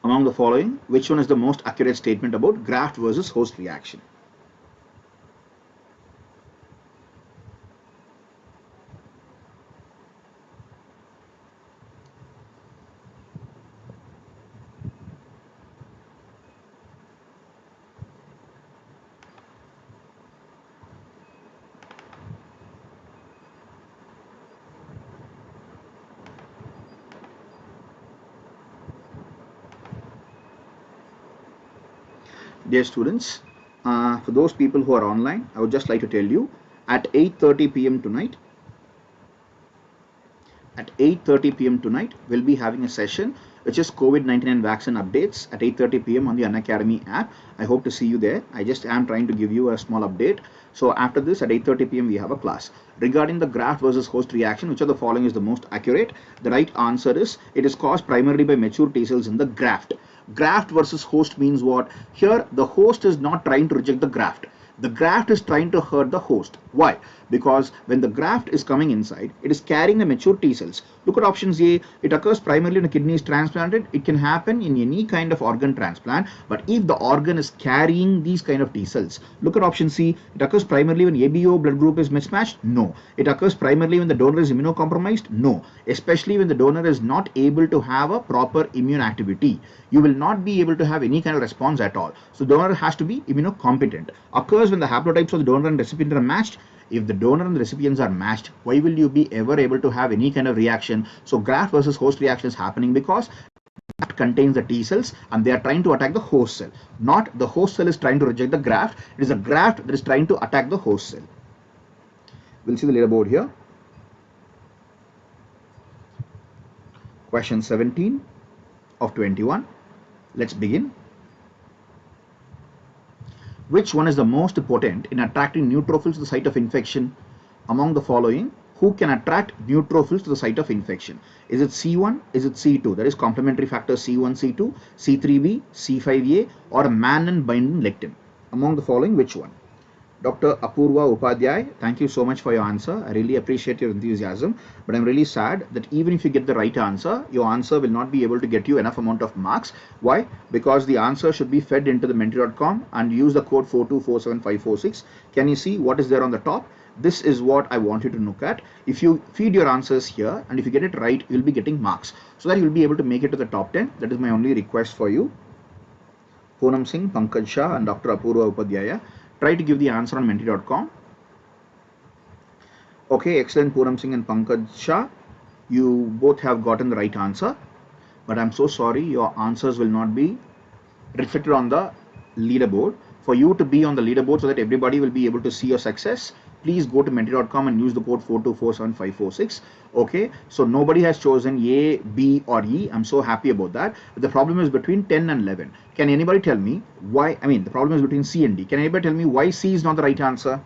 Among the following, which one is the most accurate statement about graft versus host reaction? Dear students, for those people who are online, I would just like to tell you, at 8:30 p.m. tonight, we'll be having a session which is COVID-19 and vaccine updates at 8:30 p.m. on the Unacademy app. I hope to see you there. I just am trying to give you a small update. So after this at 8:30 p.m. we have a class. Regarding the graft versus host reaction, which of the following is the most accurate? The right answer is it is caused primarily by mature T cells in the graft. Graft versus host means what? Here the host is not trying to reject the graft. The graft is trying to hurt the host. Why? Because when the graft is coming inside, it is carrying the mature T cells. Look at options A. It occurs primarily when a kidney is transplanted. It can happen in any kind of organ transplant. But if the organ is carrying these kind of T cells, look at option C. It occurs primarily when ABO blood group is mismatched. No. It occurs primarily when the donor is immunocompromised. No. Especially when the donor is not able to have a proper immune activity. You will not be able to have any kind of response at all. So the donor has to be immunocompetent. Occurs when the haplotypes of the donor and recipient are matched. If the donor and the recipients are matched, why will you be ever able to have any kind of reaction? So graft versus host reaction is happening because graft contains the T cells and they are trying to attack the host cell. Not the host cell is trying to reject the graft. It is a graft that is trying to attack the host cell. We'll see the leaderboard here. Question 17 of 21. Let's begin. Which one is the most potent in attracting neutrophils to the site of infection? Among the following, who can attract neutrophils to the site of infection? Is it C1? Is it C2? That is complementary factor C1, C2, C3b, C5a, or a mannan binding lectin? Among the following, which one? Dr. Apurva Upadhyay, thank you so much for your answer. I really appreciate your enthusiasm, but I'm really sad that even if you get the right answer, your answer will not be able to get you enough amount of marks. Why? Because the answer should be fed into the menti.com and use the code 4247546. Can you see what is there on the top? This is what I want you to look at. If you feed your answers here and if you get it right, you'll be getting marks so that you'll be able to make it to the top 10. That is my only request for you. Poonam Singh, Pankaj Shah and Dr. Apurva Upadhyaya. Try to give the answer on menti.com. Okay, excellent Poonam Singh and Pankaj Shah. You both have gotten the right answer. But I'm so sorry, your answers will not be reflected on the leaderboard. For you to be on the leaderboard so that everybody will be able to see your success, please go to menti.com and use the code 4247546. Okay, so nobody has chosen A, B or E. I'm so happy about that. But the problem is between 10 and 11. Can anybody tell me why? I mean, the problem is between C and D. Can anybody tell me why C is not the right answer?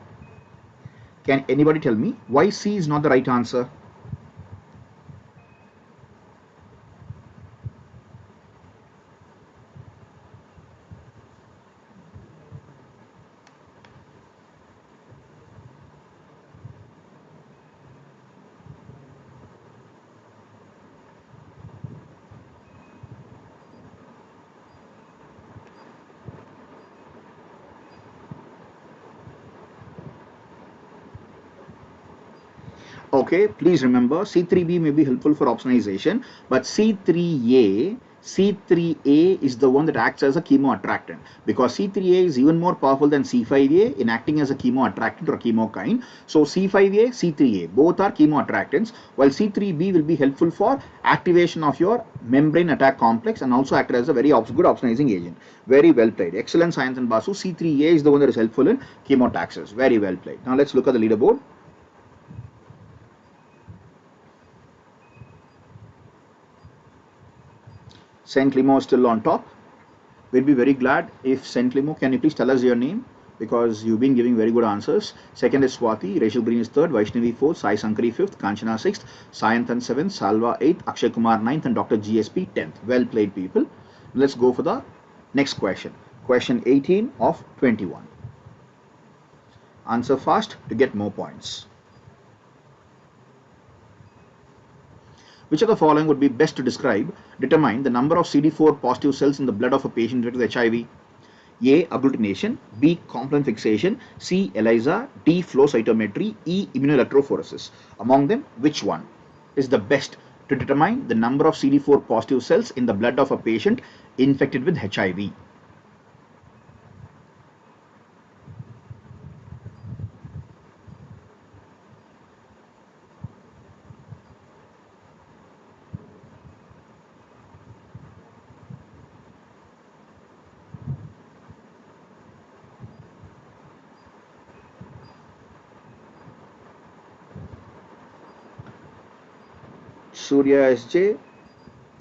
Can anybody tell me why C is not the right answer? Okay, please remember C3b may be helpful for opsonization, but C3a is the one that acts as a chemoattractant because C3a is even more powerful than C5a in acting as a chemoattractant or chemokine. So C5a, C3a both are chemoattractants, while C3b will be helpful for activation of your membrane attack complex and also act as a very good opsonizing agent. Very well played. Excellent science and Basu. C3a is the one that is helpful in chemotaxis. Very well played. Now let's look at the leaderboard. Saint Limo is still on top. We'll be very glad if Saint Limo, can you please tell us your name? Because you've been giving very good answers. Second is Swati, Rachel Green is third, Vaishnavi fourth, Sai Sankari fifth, Kanchana sixth, Sayanthan seventh, Salva eighth, Akshay Kumar ninth, and Dr. GSP 10th. Well played, people. Let's go for the next question. Question 18 of 21. Answer fast to get more points. Which of the following would be best to determine the number of CD4 positive cells in the blood of a patient with HIV? A. Agglutination, B. complement fixation, C. ELISA, D. flow cytometry, E. immunoelectrophoresis. Among them, which one is the best to determine the number of CD4 positive cells in the blood of a patient infected with HIV? Surya SJ,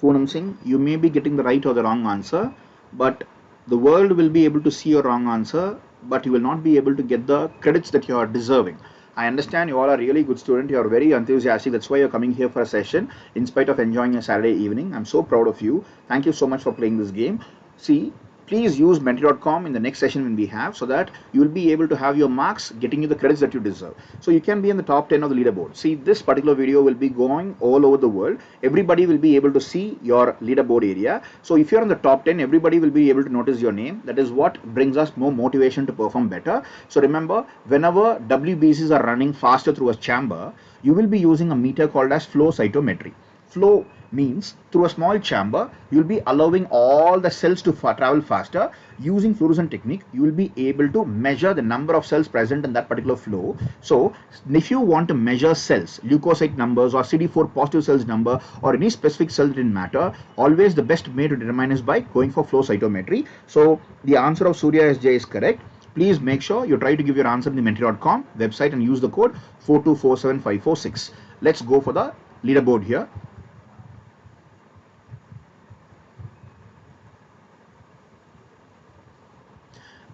Poonam Singh, you may be getting the right or the wrong answer, but the world will be able to see your wrong answer, but you will not be able to get the credits that you are deserving. I understand you all are really good student. You are very enthusiastic. That's why you're coming here for a session in spite of enjoying your Saturday evening. I'm so proud of you. Thank you so much for playing this game. See, please use menti.com in the next session when we have, so that you will be able to have your marks getting you the credits that you deserve. So you can be in the top 10 of the leaderboard. See, this particular video will be going all over the world. Everybody will be able to see your leaderboard area. So if you're in the top 10, everybody will be able to notice your name. That is what brings us more motivation to perform better. So remember, whenever WBCs are running faster through a chamber, you will be using a meter called as flow cytometry. Flow means through a small chamber, you will be allowing all the cells to travel faster. Using fluorescent technique, you will be able to measure the number of cells present in that particular flow. So if you want to measure cells, leukocyte numbers or CD4 positive cells number or any specific cell that didn't matter, always the best way to determine is by going for flow cytometry. So the answer of Surya SJ is correct. Please make sure you try to give your answer in the menti.com website and use the code 4247546. Let's go for the leaderboard here.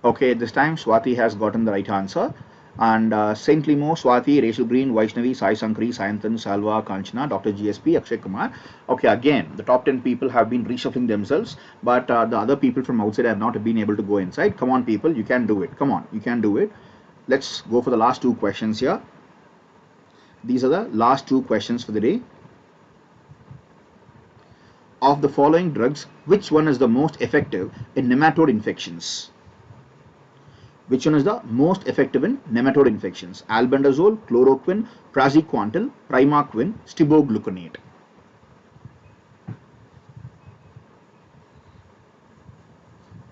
Okay, this time Swati has gotten the right answer. And Saint Limo, Swati, Rachel Green, Vaishnavi, Sai Sankri, Sayantan, Salva, Kanchana, Dr. GSP, Akshay Kumar. Okay, again, the top 10 people have been reshuffling themselves, but the other people from outside have not been able to go inside. Come on, people, you can do it. Come on, you can do it. Let's go for the last two questions here. These are the last two questions for the day. Of the following drugs, which one is the most effective in nematode infections? Which one is the most effective in nematode infections? Albendazole, chloroquine, praziquantel, primaquine, stibogluconate.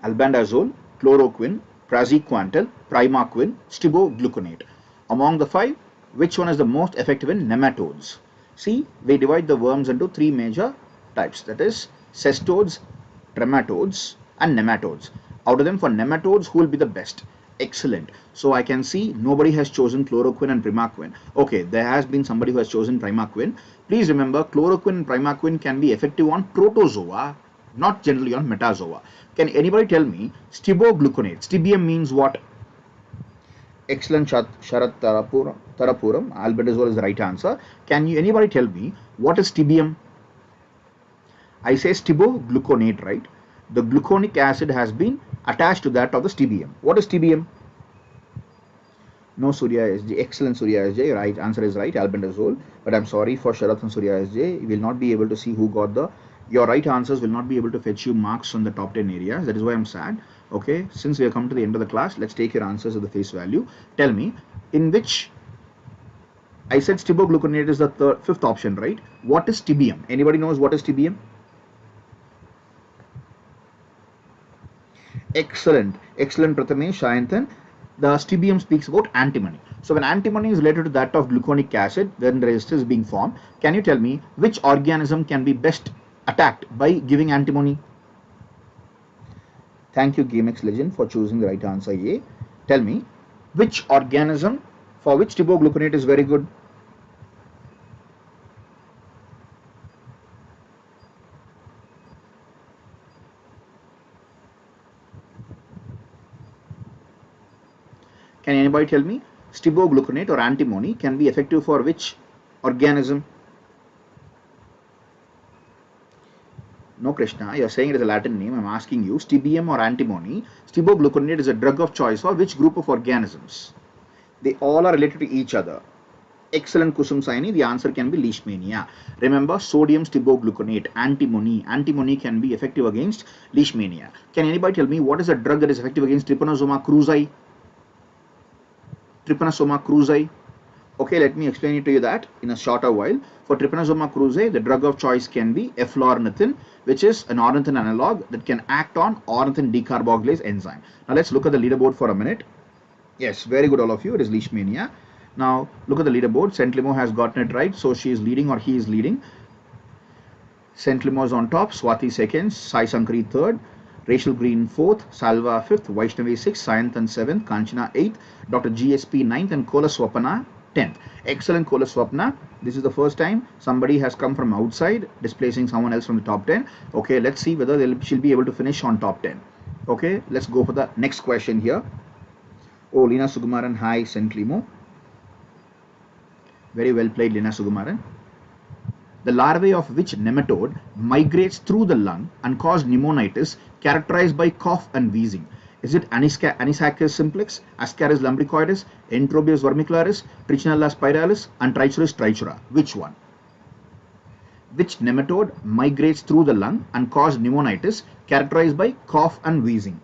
Albendazole, chloroquine, praziquantel, primaquine, stibogluconate. Among the five, which one is the most effective in nematodes? See, we divide the worms into three major types, that is cestodes, trematodes and nematodes. Out of them, for nematodes, who will be the best? Excellent. So I can see nobody has chosen chloroquine and primaquine. Okay, there has been somebody who has chosen primaquine. Please remember, chloroquine and primaquine can be effective on protozoa, not generally on metazoa. Can anybody tell me stibogluconate? Stibium means what? Excellent, Sharat Tarapuram. Albendazole is the right answer. Can you anybody tell me what is stibium? I say stibogluconate, right? The gluconic acid has been attached to that of the stibium. What is stibium? No, Surya SJ. Excellent, Surya SJ. Right answer is right, albendazole. But I'm sorry for Sharath and Surya SJ. You will not be able to see who got your right answers will not be able to fetch you marks on the top 10 areas. That is why I'm sad. Okay, since we have come to the end of the class, let's take your answers at the face value. Tell me, in which I said stibogluconate is the fifth option, right? What is stibium? Anybody knows what is stibium? Excellent, excellent, Prathamesh, Shayantan. The stibium speaks about antimony. So when antimony is related to that of gluconic acid, then the resistance is being formed. Can you tell me which organism can be best attacked by giving antimony? Thank you, GameX Legend, for choosing the right answer A. Tell me which organism for which stibogluconate is very good? Can anybody tell me stibogluconate or antimony can be effective for which organism? No, Krishna, you are saying it is a Latin name. I am asking you, stibium or antimony. Stibogluconate is a drug of choice for which group of organisms? They all are related to each other. Excellent, Kusum Saini. The answer can be leishmania. Remember, sodium stibogluconate, antimony. Antimony can be effective against leishmania. Can anybody tell me what is a drug that is effective against trypanosoma cruzi? Trypanosoma cruzi. Okay, let me explain it to you that in a shorter while. For trypanosoma cruzi, the drug of choice can be eflornithine, which is an ornithine analog that can act on ornithine decarboxylase enzyme. Now let's look at the leaderboard for a minute. Yes, very good all of you. It is leishmania. Now look at the leaderboard. Saint Limo has gotten it right, so she is leading or he is leading. Saint Limo is on top, Swati second, Sai Sankri third, Rachel Green 4th, Salva 5th, Vaishnavi 6th, Sayantan 7th, Kanchana 8th, Dr. GSP 9th and Kola Swapana 10. Excellent, Koloswapna. This is the first time somebody has come from outside, displacing someone else from the top 10. Okay, let's see whether she'll be able to finish on top 10. Okay, let's go for the next question here. Oh, Lina Sugumaran, hi, St. Limo. Very well played, Lina Sugumaran. The larvae of which nematode migrates through the lung and cause pneumonitis characterized by cough and wheezing? Is it Anisakis simplex, Ascaris lumbricoides, Enterobius vermicularis, Trichinella spiralis, and Trichuris trichura? Which one? Which nematode migrates through the lung and cause pneumonitis characterized by cough and wheezing?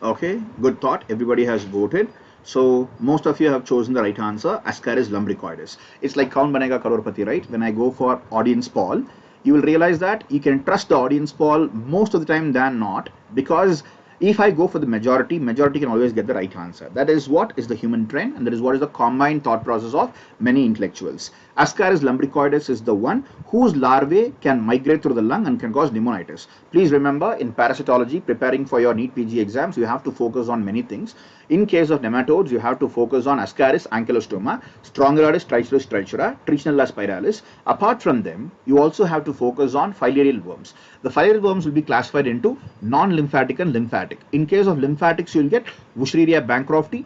Okay, good thought. Everybody has voted. So most of you have chosen the right answer, Ascaris lumbricoides. It's like Kaun Banega Karorpati, right? When I go for audience poll, you will realize that you can trust the audience poll most of the time than not, because if I go for the majority can always get the right answer. That is what is the human trend, and that is what is the combined thought process of many intellectuals. Ascaris lumbricoides is the one whose larvae can migrate through the lung and can cause pneumonitis. Please remember, in parasitology, preparing for your NEET PG exams, you have to focus on many things. In case of nematodes, you have to focus on Ascaris ankylostoma, Strongyloides trichuris trichura, Trichinella spiralis. Apart from them, you also have to focus on filarial worms. The filarial worms will be classified into non-lymphatic and lymphatic. In case of lymphatics, you will get Wuchereria bancrofti,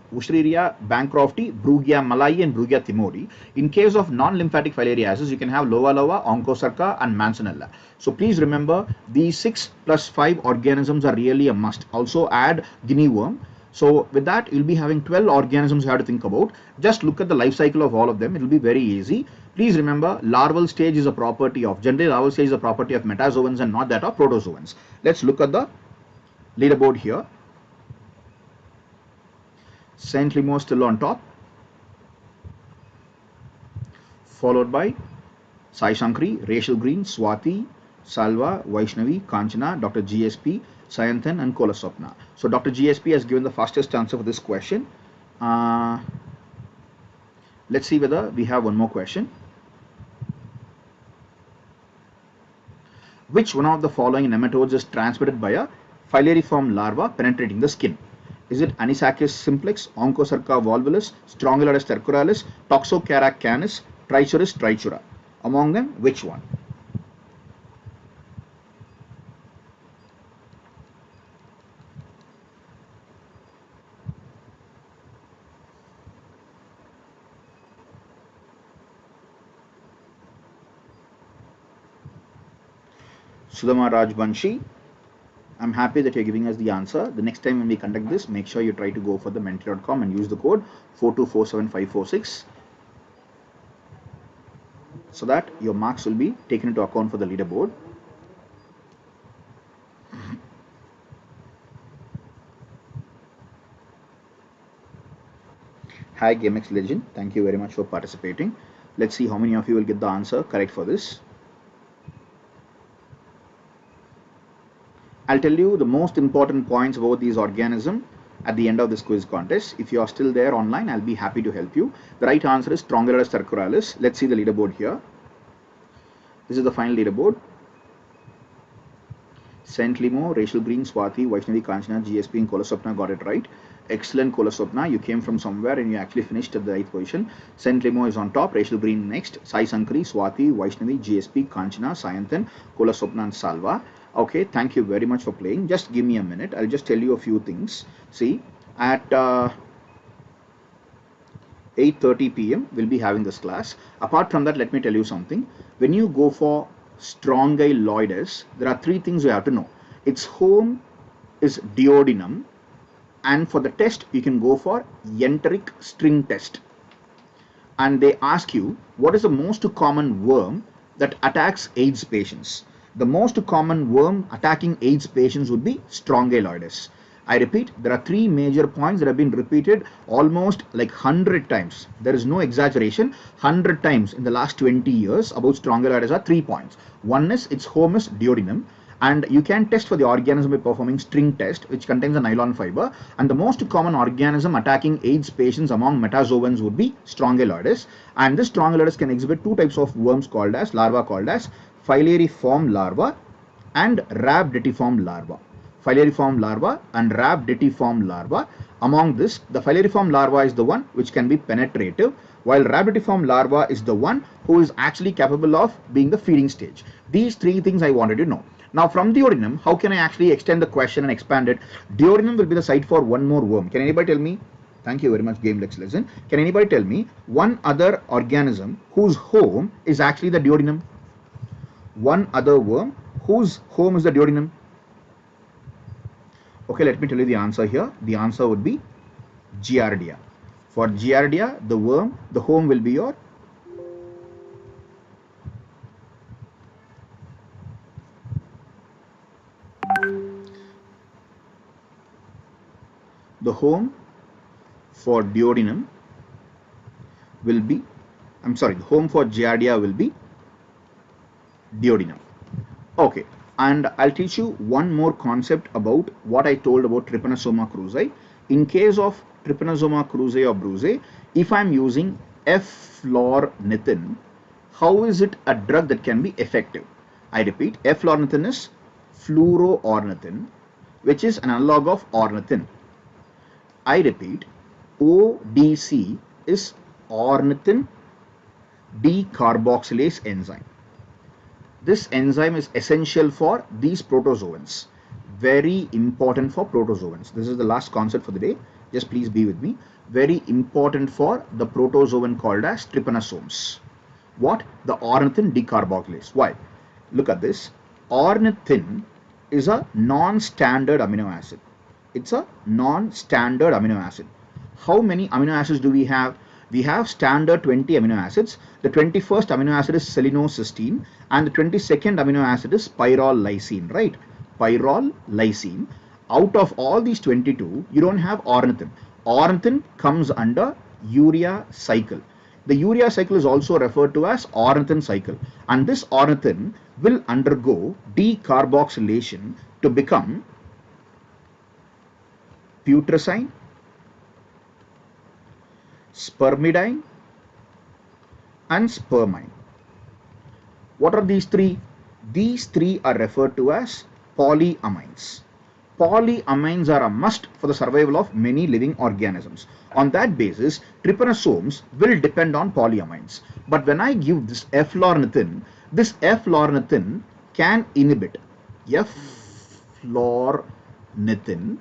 Brugia malayi, and Brugia thimori. In case of non-lymphatic filariasis, you can have Lova lova, Onchocerca, and Manzanella. So please remember, these 6 plus 5 organisms are really a must. Also add guinea worm. So with that, you'll be having 12 organisms you have to think about. Just look at the life cycle of all of them. It will be very easy. Please remember, larval stage is a property of, generally larval stage is a property of metazoans and not that of protozoans. Let's look at the leaderboard here. Saint Limo still on top, followed by Sai Shankari, Rachel Green, Swati, Salva, Vaishnavi, Kanchana, Dr. GSP, Sayanthan, and Kolaswapna. So Dr. GSP has given the fastest answer for this question. Let's see whether we have one more question. Which one of the following nematodes is transmitted by a filariform larva penetrating the skin? Is it Anisakis simplex, Onchocerca volvulus, Strongyloides stercoralis, Toxocara canis, Trichuris trichura? Among them, which one? Sudama Rajbanshi, I'm happy that you're giving us the answer. The next time when we conduct this, make sure you try to go for the menti.com and use the code 4247546 so that your marks will be taken into account for the leaderboard. Hi GameX Legend, thank you very much for participating. Let's see how many of you will get the answer correct for this. I'll tell you the most important points about these organisms at the end of this quiz contest. If you are still there online, I'll be happy to help you. The right answer is Strongyloides stercoralis. Let's see the leaderboard here. This is the final leaderboard. Saint Limo, Rachel Green, Swati, Vaishnavi, Kanchana, GSP, and Kolaswapna got it right. Excellent, Kolaswapna. You came from somewhere and you actually finished at the right position. Saint Limo is on top, Rachel Green next, Sai Sankari, Swati, Vaishnavi, GSP, Kanchana, Sayanthan, Kolaswapna, and Salva. Okay, thank you very much for playing. Just give me a minute. I'll just tell you a few things. See, at 8:30 p.m. we'll be having this class. Apart from that, let me tell you something. When you go for Strongyloides, there are 3 things you have to know. Its home is duodenum, and for the test you can go for enteric string test. And they ask you what is the most common worm that attacks AIDS patients. The most common worm attacking AIDS patients would be Strongyloides. I repeat, there are three major points that have been repeated almost like 100 times. There is no exaggeration. 100 times in the last 20 years about strongyloides are 3 points. One is its home is duodenum, and you can test for the organism by performing string test, which contains a nylon fiber. And the most common organism attacking AIDS patients among metazoans would be strongyloides. And this strongyloides can exhibit two types of worms called as filariform larva and rhabditiform larva. Filariform larva and rhabditiform larva. Among this, the filariform larva is the one which can be penetrative, while rhabditiform larva is the one who is actually capable of being the feeding stage. These three things I wanted to know. Now from duodenum, how can I actually extend the question and expand it? Duodenum will be the site for one more worm. Can anybody tell me? Thank you very much, Game Lex Lesson. Can anybody tell me one other organism whose home is actually the duodenum? One other worm whose home is the duodenum? Okay, let me tell you the answer here. The answer would be Giardia. For Giardia, the worm, the home will be your the home for duodenum will be, the home for Giardia will be duodenum. Okay, and I'll teach you one more concept about what I told about Trypanosoma cruzi. In case of Trypanosoma cruzi or brucei, if I'm using F-fluornithin, how is it a drug that can be effective? I repeat, F-fluornithin is fluoroornithin, which is an analog of ornithin. I repeat, ODC is ornithin decarboxylase enzyme. This enzyme is essential for these protozoans. Very important for protozoans. This is the last concept for the day. Just please be with me. Very important for the protozoan called as trypanosomes. What? The ornithin decarboxylase. Why? Look at this. Ornithin is a non-standard amino acid. It's a non-standard amino acid. How many amino acids do we have? We have standard 20 amino acids. The 21st amino acid is selenocysteine and the 22nd amino acid is pyrrole lysine, right? Pyrrole lysine. Out of all these 22, you don't have ornithin. Ornithin comes under urea cycle. The urea cycle is also referred to as ornithin cycle, and this ornithin will undergo decarboxylation to become putrescine, spermidine and spermine. What are these three? These three are referred to as polyamines. Polyamines are a must for the survival of many living organisms. On that basis, trypanosomes will depend on polyamines. But when I give this F-fluornithin, this F-fluornithin can inhibit F-fluornithin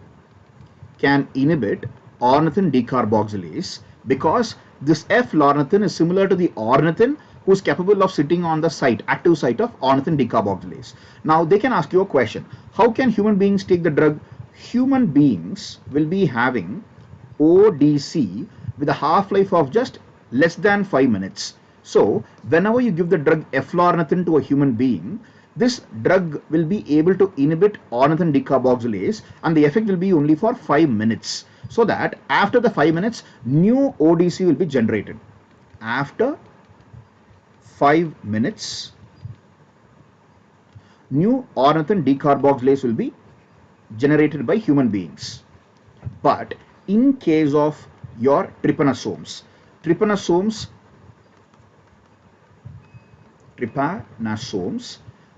can inhibit ornithin decarboxylase, because this F-fluornithin is similar to the ornithin who is capable of sitting on the site, active site of ornithin decarboxylase. Now they can ask you a question. How can human beings take the drug? Human beings will be having ODC with a half-life of just less than 5 minutes. So whenever you give the drug F-fluornithin to a human being, this drug will be able to inhibit ornithin decarboxylase and the effect will be only for 5 minutes. So that after the 5 minutes, new ODC will be generated. After 5 minutes, new ornithin decarboxylase will be generated by human beings. But in case of your trypanosomes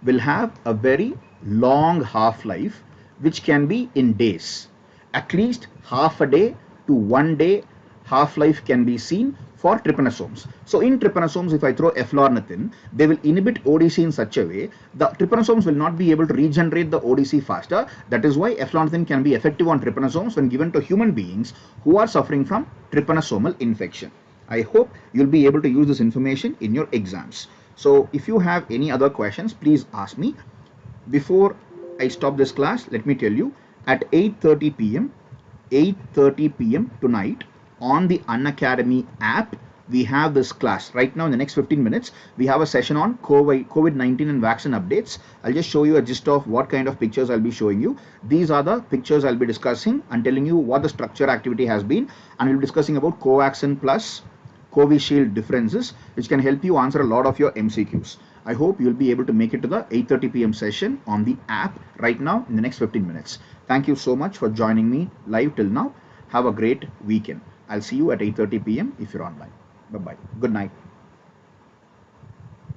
will have a very long half-life, which can be in days. At least half a day to 1 day half-life can be seen for trypanosomes. So in trypanosomes, if I throw F-fluornithin, they will inhibit ODC in such a way the trypanosomes will not be able to regenerate the ODC faster. That is why F-fluornithin can be effective on trypanosomes when given to human beings who are suffering from trypanosomal infection. I hope you'll be able to use this information in your exams. So if you have any other questions, please ask me. Before I stop this class, let me tell you, at 8:30 p.m. tonight on the Unacademy app, we have this class. Right now in the next 15 minutes, we have a session on COVID-19 and vaccine updates. I'll just show you a gist of what kind of pictures I'll be showing you. These are the pictures I'll be discussing and telling you what the structure activity has been, and we'll be discussing about Covaxin plus Covishield differences, which can help you answer a lot of your MCQs. I hope you'll be able to make it to the 8:30 p.m. session on the app right now in the next 15 minutes. Thank you so much for joining me live till now. Have a great weekend. I'll see you at 8:30 p.m. if you're online. Bye-bye. Good night.